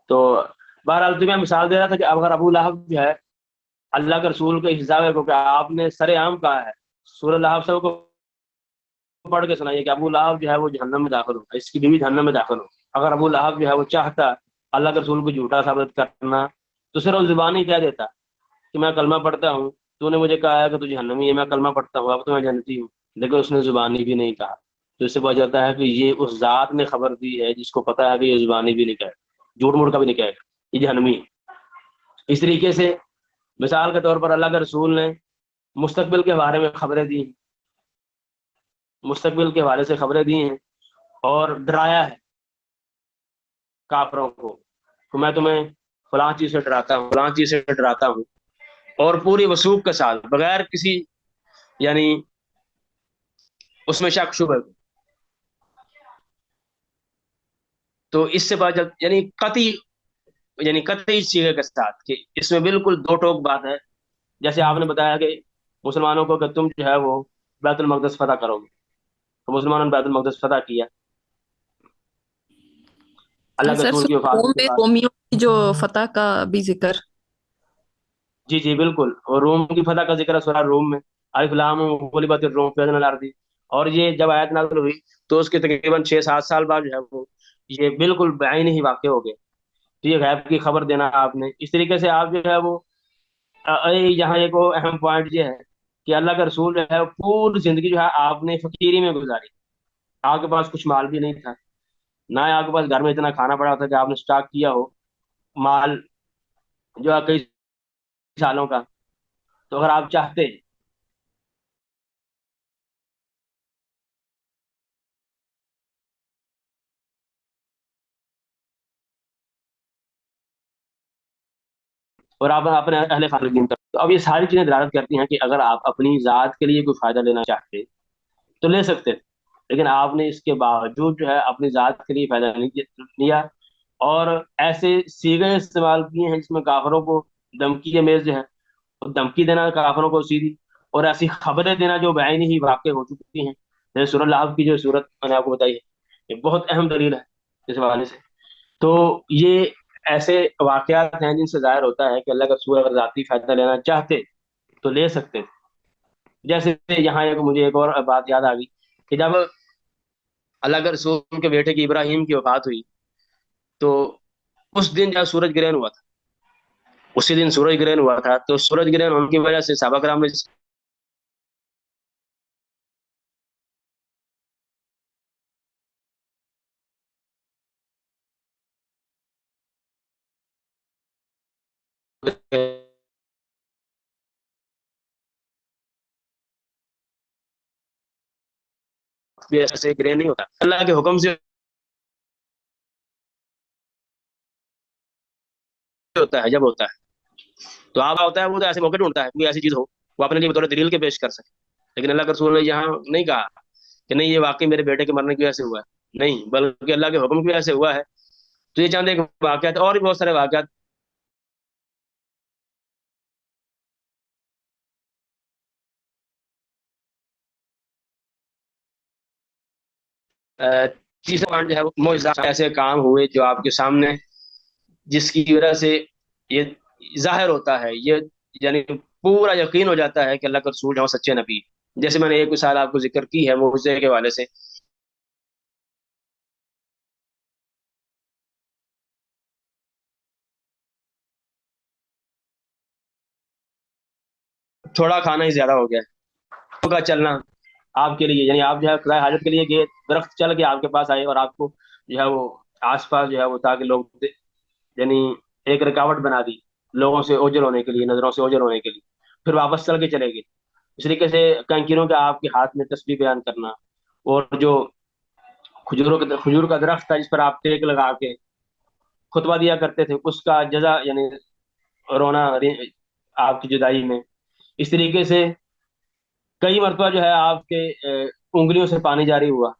تو بہرحال تو میں مثال دے رہا تھا کہ اگر ابو لہب جو ہے اللہ کے رسول کے حساب ہے، کیونکہ آپ نے سر عام کہا ہے، سورہ لہب سب کو پڑھ کے سنائیے کہ ابو لہب جو ہے وہ جہنم میں داخل ہو، اس کی بیوی جہنم میں داخل ہو. اگر ابو لہب جو ہے وہ چاہتا اللہ کے رسول کو جھوٹا ثابت کرنا، تو صرف زبانی کہہ دیتا کہ میں کلمہ پڑھتا ہوں، تو نے مجھے کہا ہے کہ تو جہنمی ہے، میں کلمہ پڑھتا ہوں، اب تو میں جنتی ہوں، لیکن اس نے زبانی بھی نہیں کہا. تو اس سے پتہ چلتا ہے کہ یہ اس ذات نے خبر دی ہے جس کو پتہ ہے کہ یہ زبانی بھی نہیں کہے، جھوٹ موٹ کا بھی نہیں کہے گا، یہ جہنمی ہے. اس طریقے سے مثال کے طور پر اللہ کے رسول نے مستقبل کے بارے میں خبریں دی، مستقبل کے حوالے سے خبریں دی ہیں اور ڈرایا ہے کافروں کو کہ میں تمہیں فلاں چیز سے ڈراتا ہوں، فلاں چیز سے ڈراتا ہوں، اور پوری وثوق کے ساتھ، بغیر کسی یعنی اس میں شک شبہ. تو اس سے بات قطعی سیغے کے ساتھ کہ اس میں بالکل دو ٹوک بات ہے. جیسے آپ نے بتایا کہ مسلمانوں کو کہ تم جو ہے وہ بیت المقدس فتح کرو گے، تو مسلمانوں نے بیت المقدس فتح کیا اللہ کے سر رسول کی روم وفات کے میں بعد. رومیوں کی جو فتح کا بھی ذکر. جی جی بالکل، اور روم کی فتح کا ذکر ہے سورہ روم میں، الف لام غلبت الروم فی ادنی الارض. اور یہ جب آیت نازل ہوئی تو اس کے تقریباً 6-7 سال بعد جو ہے وہ یہ بالکل بعین ہی واقع ہو گئے. تو یہ غیب کی خبر دینا آپ نے اس طریقے سے، آپ جو ہے وہ یہاں ایک وہ اہم پوائنٹ یہ ہے کہ اللہ کا رسول جو ہے پوری زندگی جو ہے آپ نے فقیری میں گزاری. آپ کے پاس کچھ مال بھی نہیں تھا، نہ آپ کے پاس گھر میں اتنا کھانا پڑا تھا کہ آپ نے اسٹاک کیا ہو مال جو ہے کئی سالوں کا. تو اگر آپ چاہتے اور آپ اپنے اہل خانہ کی کرتے، تو اب یہ ساری چیزیں دلالت کرتی ہیں کہ اگر آپ اپنی ذات کے لیے کوئی فائدہ لینا چاہتے تو لے سکتے، لیکن آپ نے اس کے باوجود جو ہے اپنی ذات کے لیے فائدہ نہیں لیا، اور ایسے سیغے استعمال کیے ہیں جس میں کافروں کو دھمکی امیز جو ہے، دھمکی دینا کافروں کو سیدھی، اور ایسی خبریں دینا جو بعین ہی واقع ہو چکی ہیں، جیسے سورہ لہب کی جو صورت میں نے آپ کو بتائی ہے، یہ بہت اہم دلیل ہے اس حوالے سے۔ تو یہ ایسے واقعات ہیں جن سے ظاہر ہوتا ہے کہ اللہ کا رسول اگر ذاتی فائدہ لینا چاہتے تو لے سکتے تھے۔ جیسے یہاں مجھے ایک اور بات یاد آ گئی کہ جب اللہ کے رسول کے بیٹے کی ابراہیم کی وفات ہوئی، تو اس دن جب سورج گرہن ہوا تھا، اسی دن سورج گرہن ہوا تھا، تو سورج گرہن ہونے کی وجہ سے صحابہ کرام نے ایسے گرہن نہیں ہوتا، اللہ کے حکم سے ہوتا ہے جب ہوتا ہے، تو آپ ہوتا ہے وہ تو ایسے موقع ڈھونڈتا ہے کوئی ایسی چیز ہو وہ اپنے لیے بطور دلیل کے پیش کر سکے، لیکن اللہ کے رسول نے یہاں نہیں کہا کہ نہیں یہ واقعی میرے بیٹے کے مرنے کی وجہ سے ہوا ہے، نہیں، بلکہ اللہ کے حکم کی وجہ سے ہوا ہے۔ تو یہ چاند ایک واقعات اور بھی بہت سارے واقعات تیسرا پوائنٹ جو ہے وہ معجزات ایسے کام ہوئے جو آپ کے سامنے، جس کی وجہ سے یہ ظاہر ہوتا ہے، یہ یعنی پورا یقین ہو جاتا ہے کہ اللہ کا رسول جو ہے وہ سچے نبی ہے۔ جیسے میں نے ایک مثال آپ کو ذکر کی ہے معجزے کے حوالے سے، تھوڑا کھانا ہی زیادہ ہو گیا کا چلنا آپ کے لیے، یعنی آپ جو ہے خدا حاجت کے لیے گئے، درخت چل کے آپ کے پاس آئے اور آپ کو جو ہے وہ آس پاس جو ہے وہ تاکہ لوگ یعنی ایک رکاوٹ بنا دی لوگوں سے اوجھل ہونے کے لیے، نظروں سے اوجھل ہونے کے لیے، پھر واپس چل کے چلے گئے۔ اس طریقے سے کنکروں کا آپ کے ہاتھ میں تسبیح بیان کرنا، اور جو کھجور کا درخت تھا جس پر آپ ٹیک لگا کے خطبہ دیا کرتے تھے، اس کا جزا یعنی رونا آپ کی جدائی میں، اس طریقے سے کئی مرتبہ جو ہے آپ کے انگلیوں سے پانی جاری ہوا،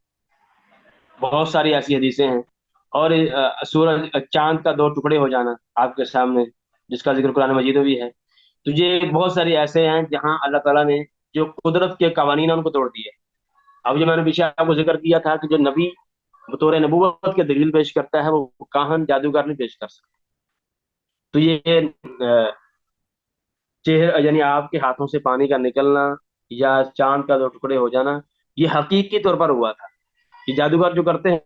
بہت ساری ایسی حدیثیں ہیں، اور سورج چاند کا دو ٹکڑے ہو جانا آپ کے سامنے، جس کا ذکر قرآن مجید میں بھی ہے۔ تو یہ بہت ساری ایسے ہیں جہاں اللہ تعالیٰ نے جو قدرت کے قوانین ہیں ان کو توڑ دیا۔ اب جو میں نے پیچھے آپ کو ذکر کیا تھا کہ جو نبی بطور نبوت کے دلیل پیش کرتا ہے وہ کاہن جادوگر نہیں پیش کر سکتا۔ تو یہ چہرے یعنی آپ کے ہاتھوں سے پانی کا نکلنا یا چاند کا دو ٹکڑے ہو جانا یہ حقیقی طور پر ہوا تھا۔ یہ جادوگر جو کرتے ہیں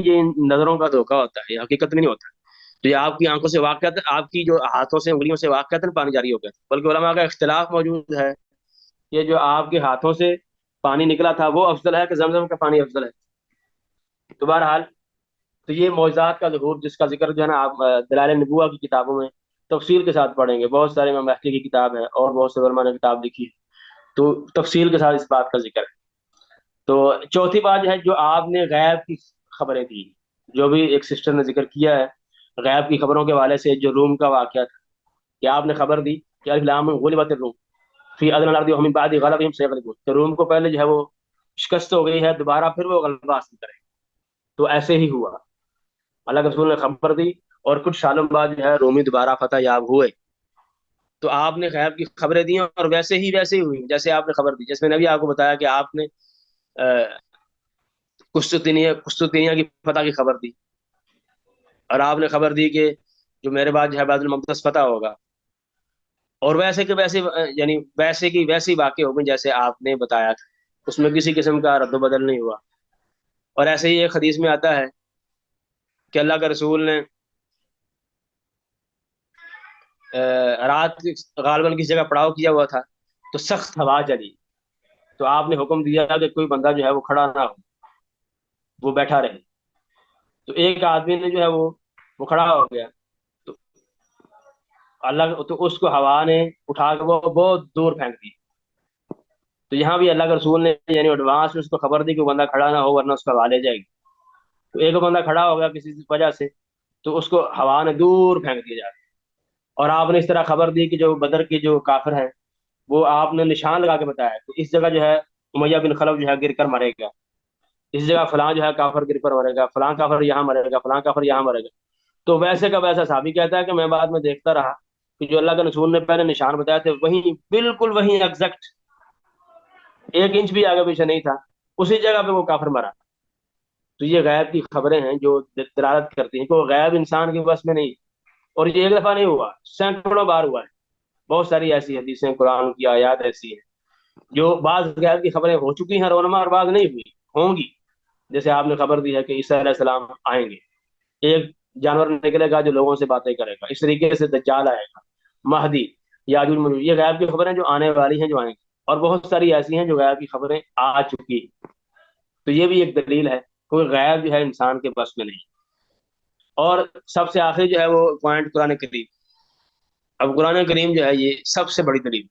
یہ نظروں کا دھوکا ہوتا ہے، یہ حقیقت میں نہیں ہوتا۔ تو یہ آپ کی آنکھوں سے واقعات، آپ کی جو ہاتھوں سے انگلیوں سے واقعات پانی جاری ہو گیا، بلکہ علماء کا اختلاف موجود ہے کہ جو آپ کے ہاتھوں سے پانی نکلا تھا وہ افضل ہے کہ زمزم کا پانی افضل ہے۔ تو بہرحال تو یہ معجزات کا ظہور جس کا ذکر جو ہے نا آپ دلائل نبوہ کی کتابوں میں تفصیل کے ساتھ پڑھیں گے، بہت سارے امام مہدی کی کتاب ہے اور بہت سے علماء نے کتاب لکھی ہے، تو تفصیل کے ساتھ اس بات کا ذکر ہے۔ تو چوتھی بات ہے جو آپ نے غیب کی خبریں دی، جو بھی ایک سسٹر نے ذکر کیا ہے غیب کی خبروں کے حوالے سے، جو روم کا واقعہ تھا کہ آپ نے خبر دی کہ الف لام میم غلبت الروم فی ادنی الارض وهم من بعد غلبهم سيغلبون، کہ روم کو پہلے جو ہے وہ شکست ہو گئی ہے، دوبارہ پھر وہ غلبہ حاصل کرے۔ تو ایسے ہی ہوا، اللہ کے رسول نے خبر دی اور کچھ سالوں بعد جو ہے رومی دوبارہ فتح یاب ہوئے۔ تو آپ نے غیب کی خبریں دی اور ویسے ہی ہوئی جیسے آپ نے خبر دی۔ جیسے میں نے بھی آپ کو بتایا کہ آپ نے قسطنطنیہ کی فتح کی خبر دی، اور آپ نے خبر دی کہ جو میرے بعد جو ہے بیت المقدس فتح ہوگا، اور ویسے کہ ویسے یعنی ویسے کی ویسی واقع ہو گئی جیسے آپ نے بتایا تھا، اس میں کسی قسم کا رد و بدل نہیں ہوا۔ اور ایسے ہی ایک حدیث میں آتا ہے کہ اللہ کے رسول نے رات غالباً کسی جگہ پڑاؤ کیا ہوا تھا تو سخت ہوا چلی، تو آپ نے حکم دیا کہ کوئی بندہ جو ہے وہ کھڑا نہ ہو، وہ بیٹھا رہے۔ تو ایک آدمی نے جو ہے وہ کھڑا ہو گیا، تو تو اس کو ہوا نے اٹھا کے وہ بہت دور پھینک دی۔ تو یہاں بھی اللہ کے رسول نے یعنی ایڈوانس میں اس کو خبر دی کہ وہ بندہ کھڑا نہ ہو ورنہ اس کو ہوا لے جائے گی۔ تو ایک بندہ کھڑا ہو گیا کسی وجہ سے، تو اس کو ہوا نے دور پھینک دیا جائے، اور آپ نے اس طرح خبر دی کہ جو بدر کے جو کافر ہیں وہ آپ نے نشان لگا کے بتایا کہ اس جگہ جو ہے امیہ بن خلف جو ہے گر کر مرے گا، اس جگہ فلاں جو ہے کافر گر کر مرے گا، فلاں کافر یہاں مرے گا، فلاں کافر یہاں مرے گا. تو ویسے کا ویسا صحابی کہتا ہے کہ میں بعد میں دیکھتا رہا کہ جو اللہ کے رسول نے پہلے نشان بتایا تھے وہیں بالکل وہیں ایگزیکٹ 1 انچ بھی آگے پیچھے نہیں تھا، اسی جگہ پہ وہ کافر مرا. تو یہ غیب کی خبریں ہیں جو دلالت کرتی ہیں کہ وہ غیب انسان کے بس میں نہیں. اور یہ ایک دفعہ نہیں ہوا، سینکڑوں بار ہوا ہے. بہت ساری ایسی حدیثیں، قرآن کی آیات ایسی ہیں جو بعض غیب کی خبریں ہو چکی ہیں رونما، اور بعض نہیں ہوئی، ہوں گی. جیسے آپ نے خبر دی ہے کہ عیسیٰ علیہ السلام آئیں گے، ایک جانور نکلے گا جو لوگوں سے باتیں کرے گا، اس طریقے سے دجال آئے گا، مہدی، یاجوج ماجوج. یہ غیب کی خبریں جو آنے والی ہیں، جو آئیں گی. اور بہت ساری ایسی ہیں جو غیب کی خبریں آ چکی ہیں. تو یہ بھی ایک دلیل ہے، کوئی غیب جو ہے انسان کے بس میں نہیں. اور سب سے آخری جو ہے وہ پوائنٹ قرآن کریم. اب قرآن کریم جو ہے یہ سب سے بڑی دلیل،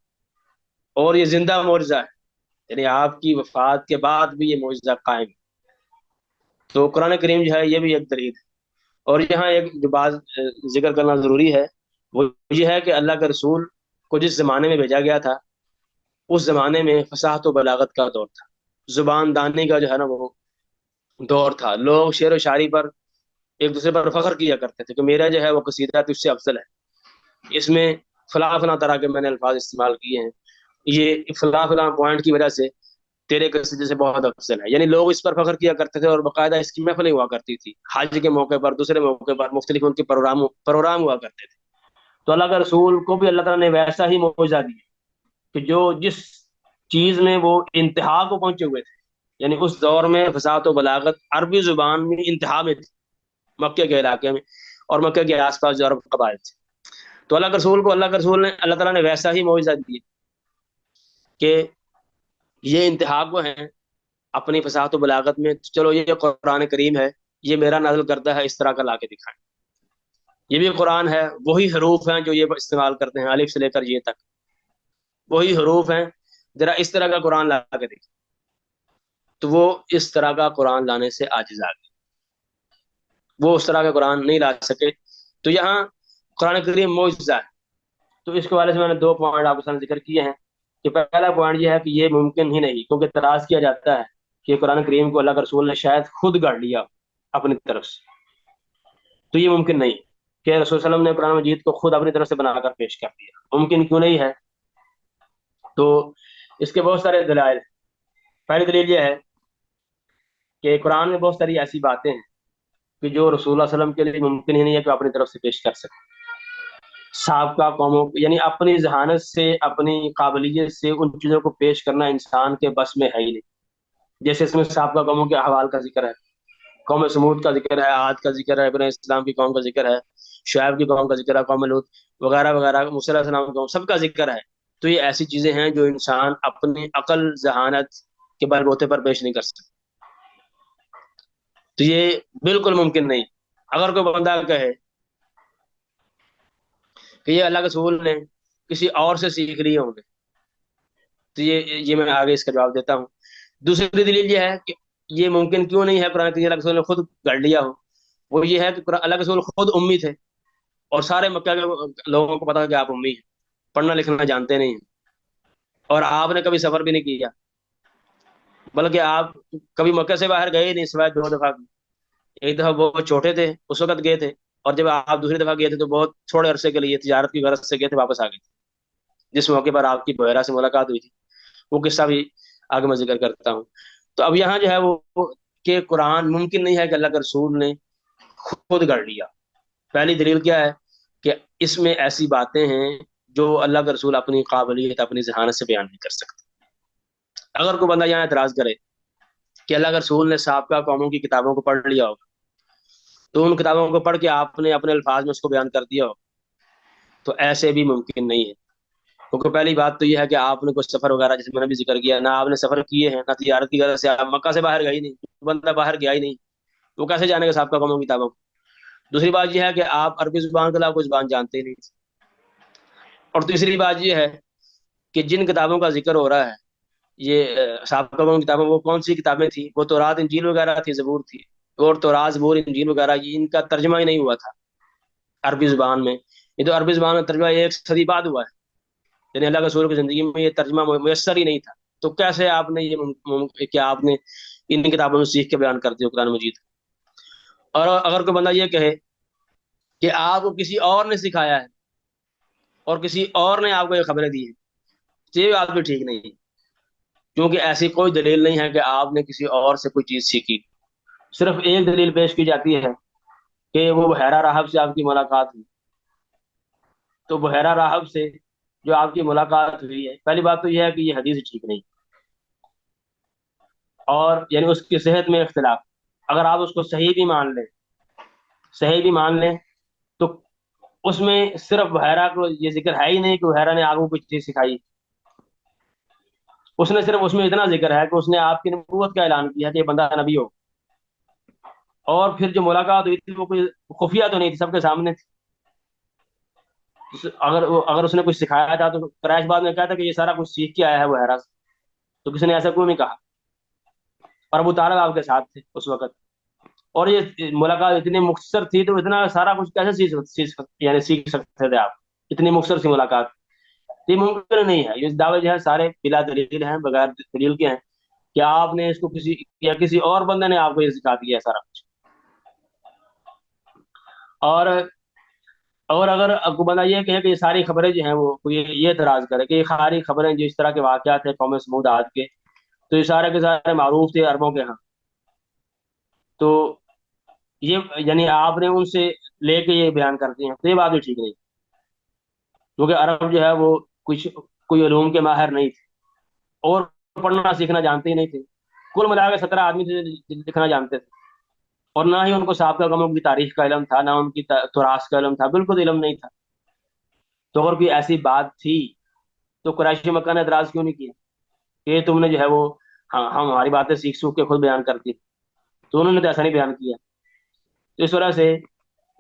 اور یہ زندہ معجزہ ہے، یعنی آپ کی وفات کے بعد بھی یہ معجزہ قائم ہے. تو قرآن کریم جو ہے یہ بھی ایک دلیل ہے. اور یہاں ایک جو بات ذکر کرنا ضروری ہے وہ یہ ہے کہ اللہ کے رسول کو جس زمانے میں بھیجا گیا تھا اس زمانے میں فصاحت و بلاغت کا دور تھا، زبان دانی کا جو ہے نا وہ دور تھا. لوگ شعر و شاعری پر ایک دوسرے پر فخر کیا کرتے تھے کہ میرا جو ہے وہ قصیدہ تجھ سے افضل ہے، اس میں فلاں فلاں طرح کے میں نے الفاظ استعمال کیے ہیں، یہ فلاں فلاں پوائنٹ کی وجہ سے تیرے قصیدے سے بہت افضل ہے. یعنی لوگ اس پر فخر کیا کرتے تھے، اور باقاعدہ اس کی محفلیں ہوا کرتی تھی. حج کے موقع پر، دوسرے موقع پر مختلف ان کے پروگرام ہوا کرتے تھے. تو اللہ کے رسول کو بھی اللہ تعالیٰ نے ویسا ہی معجزہ دیا کہ جو جس چیز میں وہ انتہا کو پہنچے ہوئے تھے، یعنی اس دور میں فصاحت و بلاغت عربی زبان میں انتہا میں تھی مکے کے علاقے میں، اور مکے کے آس پاس جو عرب قبائل تھے. تو اللہ کے رسول نے اللہ تعالیٰ نے ویسا ہی معجزہ دیا کہ یہ انتہا کو ہیں اپنی فصاحت و بلاغت میں. چلو یہ قرآن کریم ہے، یہ میرا نازل کرتا ہے، اس طرح کا لا کے دکھائیں. یہ بھی قرآن ہے، وہی حروف ہیں جو یہ استعمال کرتے ہیں الف سے لے کر یہ تک، وہی حروف ہیں، ذرا اس طرح کا قرآن لا کے دیکھیں. تو وہ اس طرح کا قرآن لانے سے عاجز آ گئے، وہ اس طرح کا قرآن نہیں لا سکے. تو یہاں قرآن کریم معجزہ ہے. تو اس کے حوالے سے میں نے 2 پوائنٹ آپ کے سامنے ذکر کیے ہیں. کہ پہلا پوائنٹ یہ ہے کہ یہ ممکن ہی نہیں، کیونکہ اعتراض کیا جاتا ہے کہ قرآن کریم کو اللہ کے رسول نے شاید خود گڑھ لیا اپنی طرف سے. تو یہ ممکن نہیں کہ رسول صلی اللہ علیہ وسلم نے قرآن مجید کو خود اپنی طرف سے بنا کر پیش کر دیا. ممکن کیوں نہیں ہے؟ تو اس کے بہت سارے دلائل ہیں. پہلی دلیل یہ ہے کہ قرآن میں بہت ساری ایسی باتیں ہیں کہ جو رسول اللہ علیہ وسلم کے لیے ممکن ہی نہیں ہے کہ اپنی طرف سے پیش کر سکے. سابقہ قوموں، یعنی اپنی ذہانت سے، اپنی قابلیت سے ان چیزوں کو پیش کرنا انسان کے بس میں ہے ہی نہیں. جیسے اس میں سابقہ قوموں کے احوال کا ذکر ہے، قوم سمود کا ذکر ہے، عاد کا ذکر ہے، ابن اسلام کی قوم کا ذکر ہے، شعیب کی قوم کا ذکر ہے، قوم لوط وغیرہ وغیرہ، موسیٰ علیہ السلام کی قوم، سب کا ذکر ہے. تو یہ ایسی چیزیں ہیں جو انسان اپنی عقل ذہانت کے بل بوتے پر پیش نہیں کر سکتا. تو یہ بالکل ممکن نہیں. اگر کوئی بندہ کہے کہ یہ اللہ کے رسول نے کسی اور سے سیکھ لیے ہوں گے، تو یہ میں آگے اس کا جواب دیتا ہوں. دوسری دلیل یہ ہے کہ یہ ممکن کیوں نہیں ہے قرآن کریم اللہ کے رسول نے خود گڑھ لیا ہو. وہ یہ ہے کہ اللہ کے رسول خود امی تھے، اور سارے مکہ کے لوگوں کو پتا کہ آپ امی ہیں، پڑھنا لکھنا جانتے نہیں ہیں، اور آپ نے کبھی سفر بھی نہیں کیا، بلکہ آپ کبھی مکہ سے باہر گئے ہی نہیں سوائے 2 دفعہ. ایک دفعہ بہت چھوٹے تھے اس وقت گئے تھے، اور جب آپ دوسری دفعہ گئے تھے تو بہت تھوڑے عرصے کے لیے تجارت کی غرض سے گئے تھے، واپس آ گئے تھے، جس موقع پر آپ کی بحیرہ سے ملاقات ہوئی تھی. وہ قصہ بھی آگے میں ذکر کرتا ہوں. تو اب یہاں جو ہے وہ کہ قرآن ممکن نہیں ہے کہ اللہ کے رسول نے خود گڑھ لیا. پہلی دلیل کیا ہے کہ اس میں ایسی باتیں ہیں جو اللہ کے رسول اپنی قابلیت، اپنی ذہانت سے بیان نہیں کر سکتے. اگر کوئی بندہ یہاں اعتراض کرے کہ اللہ کے رسول نے سابقہ قوموں کی کتابوں کو پڑھ لیا ہوگا، تو ان کتابوں کو پڑھ کے آپ نے اپنے الفاظ میں اس کو بیان کر دیا ہو، تو ایسے بھی ممکن نہیں ہے. کیونکہ پہلی بات تو یہ ہے کہ آپ نے کوئی سفر وغیرہ جیسے میں نے بھی ذکر کیا، نہ آپ نے سفر کیے ہیں، نہ تجارت کی غرض سے آپ مکہ سے باہر گئے ہی نہیں، بندہ باہر گیا ہی نہیں، وہ کیسے جانے گا سابقہ قوموں کی کتابوں کو. دوسری بات یہ ہے کہ آپ عربی زبان کے علاوہ کوئی زبان جانتے ہی نہیں. اور تیسری بات یہ ہے کہ جن کتابوں کا ذکر ہو رہا ہے، یہ سابقہ قوموں کی کتابوں، وہ کون سی کتابیں تھیں؟ وہ تورات انجیل وغیرہ تھی، زبور تھی. اور تورات زبور انجیل وغیرہ یہ ان کا ترجمہ ہی نہیں ہوا تھا عربی زبان میں. یہ تو عربی زبان میں ترجمہ 1 صدی بعد ہوا ہے، یعنی اللہ کے رسول کی زندگی میں یہ ترجمہ میسر ہی نہیں تھا. تو کیسے آپ نے یہ کیا آپ نے ان کتابوں میں سیکھ کے بیان کرتے ہو قرآن مجید؟ اور اگر کوئی بندہ یہ کہے کہ آپ کو کسی اور نے سکھایا ہے اور کسی اور نے آپ کو یہ خبریں دی ہیں، تو یہ بات بھی ٹھیک نہیں ہے، کیونکہ ایسی کوئی دلیل نہیں ہے کہ آپ نے کسی اور سے کوئی چیز سیکھی۔ صرف ایک دلیل پیش کی جاتی ہے کہ وہ بحیرہ راہب سے آپ کی ملاقات ہوئی۔ تو بحیرہ راہب سے جو آپ کی ملاقات ہوئی ہے، پہلی بات تو یہ ہے کہ یہ حدیث ٹھیک نہیں، اور یعنی اس کی صحت میں اختلاف۔ اگر آپ اس کو صحیح بھی مان لیں تو اس میں صرف بحیرہ کو یہ ذکر ہے ہی نہیں کہ بحیرہ نے آپ کو کچھ چیز سکھائی۔ اس نے صرف اس میں اتنا ذکر ہے کہ اس نے آپ کی نبوت کا اعلان کیا کہ یہ بندہ نبی ہو، اور پھر جو ملاقات ہوئی تھی وہ کوئی خفیہ تو نہیں تھی، سب کے سامنے تھی۔ اگر اس نے کچھ سکھایا تھا تو قریش بعد میں کہتا کہ یہ سارا کچھ سیکھ کے آیا ہے بحیرہ سے، تو کسی نے ایسا کیوں نہیں کہا؟ اور ابو طالب آپ کے ساتھ تھے اس وقت، اور یہ ملاقات اتنی مختصر تھی تو اتنا سارا کچھ کیسے یعنی سیکھ سکتے تھے آپ؟ اتنی مختصر سی ملاقات، یہ ممکن نہیں ہے۔ یہ دعوے جو ہے سارے بلا دلیل ہیں، بغیر دلیل کے ہیں کہ آپ نے اس کو کسی یا کسی اور بندے نے آپ کو یہ سکھا دیا ہے سارا کچھ۔ اور اگر کو بندہ یہ کہے کہ یہ ساری خبریں جو ہیں وہ کوئی یہ اعتراض کرے کہ یہ ساری خبریں جو اس طرح کے واقعات ہیں قوم سمود عاد کے، تو یہ سارے کے سارے معروف تھے عربوں کے ہاں، تو یہ یعنی آپ نے ان سے لے کے یہ بیان کرتے ہیں، تو یہ بات بھی ٹھیک نہیں، کیونکہ عرب جو ہے وہ کوئی علوم کے ماہر نہیں تھے، اور پڑھنا سیکھنا جانتے ہی نہیں تھے۔ کل ملا کے 17 آدمی تھے لکھنا جانتے تھے، اور نہ ہی ان کو سابقہ قوموں کی تاریخ کا علم تھا، نہ ان کی تراث کا علم تھا، بالکل علم نہیں تھا۔ تو اگر کوئی ایسی بات تھی تو قریش مکہ نے اعتراض کیوں نہیں کیا کہ تم نے جو ہے وہ ہم ہماری باتیں سیکھ سوکھ کے خود بیان کرتی؟ تو انہوں نے تو ایسا نہیں بیان کیا۔ تو اس وجہ سے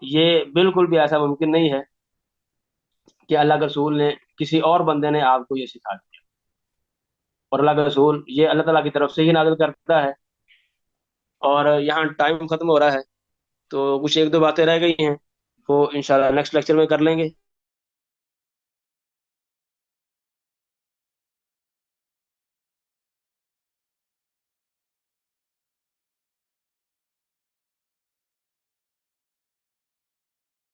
یہ بالکل بھی ایسا ممکن نہیں ہے کہ اللہ کے رسول نے کسی اور بندے نے آپ کو یہ سکھا دیا، اور اللہ کا رسول یہ اللہ تعالیٰ کی طرف سے ہی نازل کرتا ہے۔ اور یہاں ٹائم ختم ہو رہا ہے، تو کچھ ایک دو باتیں رہ گئی ہیں، وہ انشاءاللہ نیکسٹ لیکچر میں کر لیں گے۔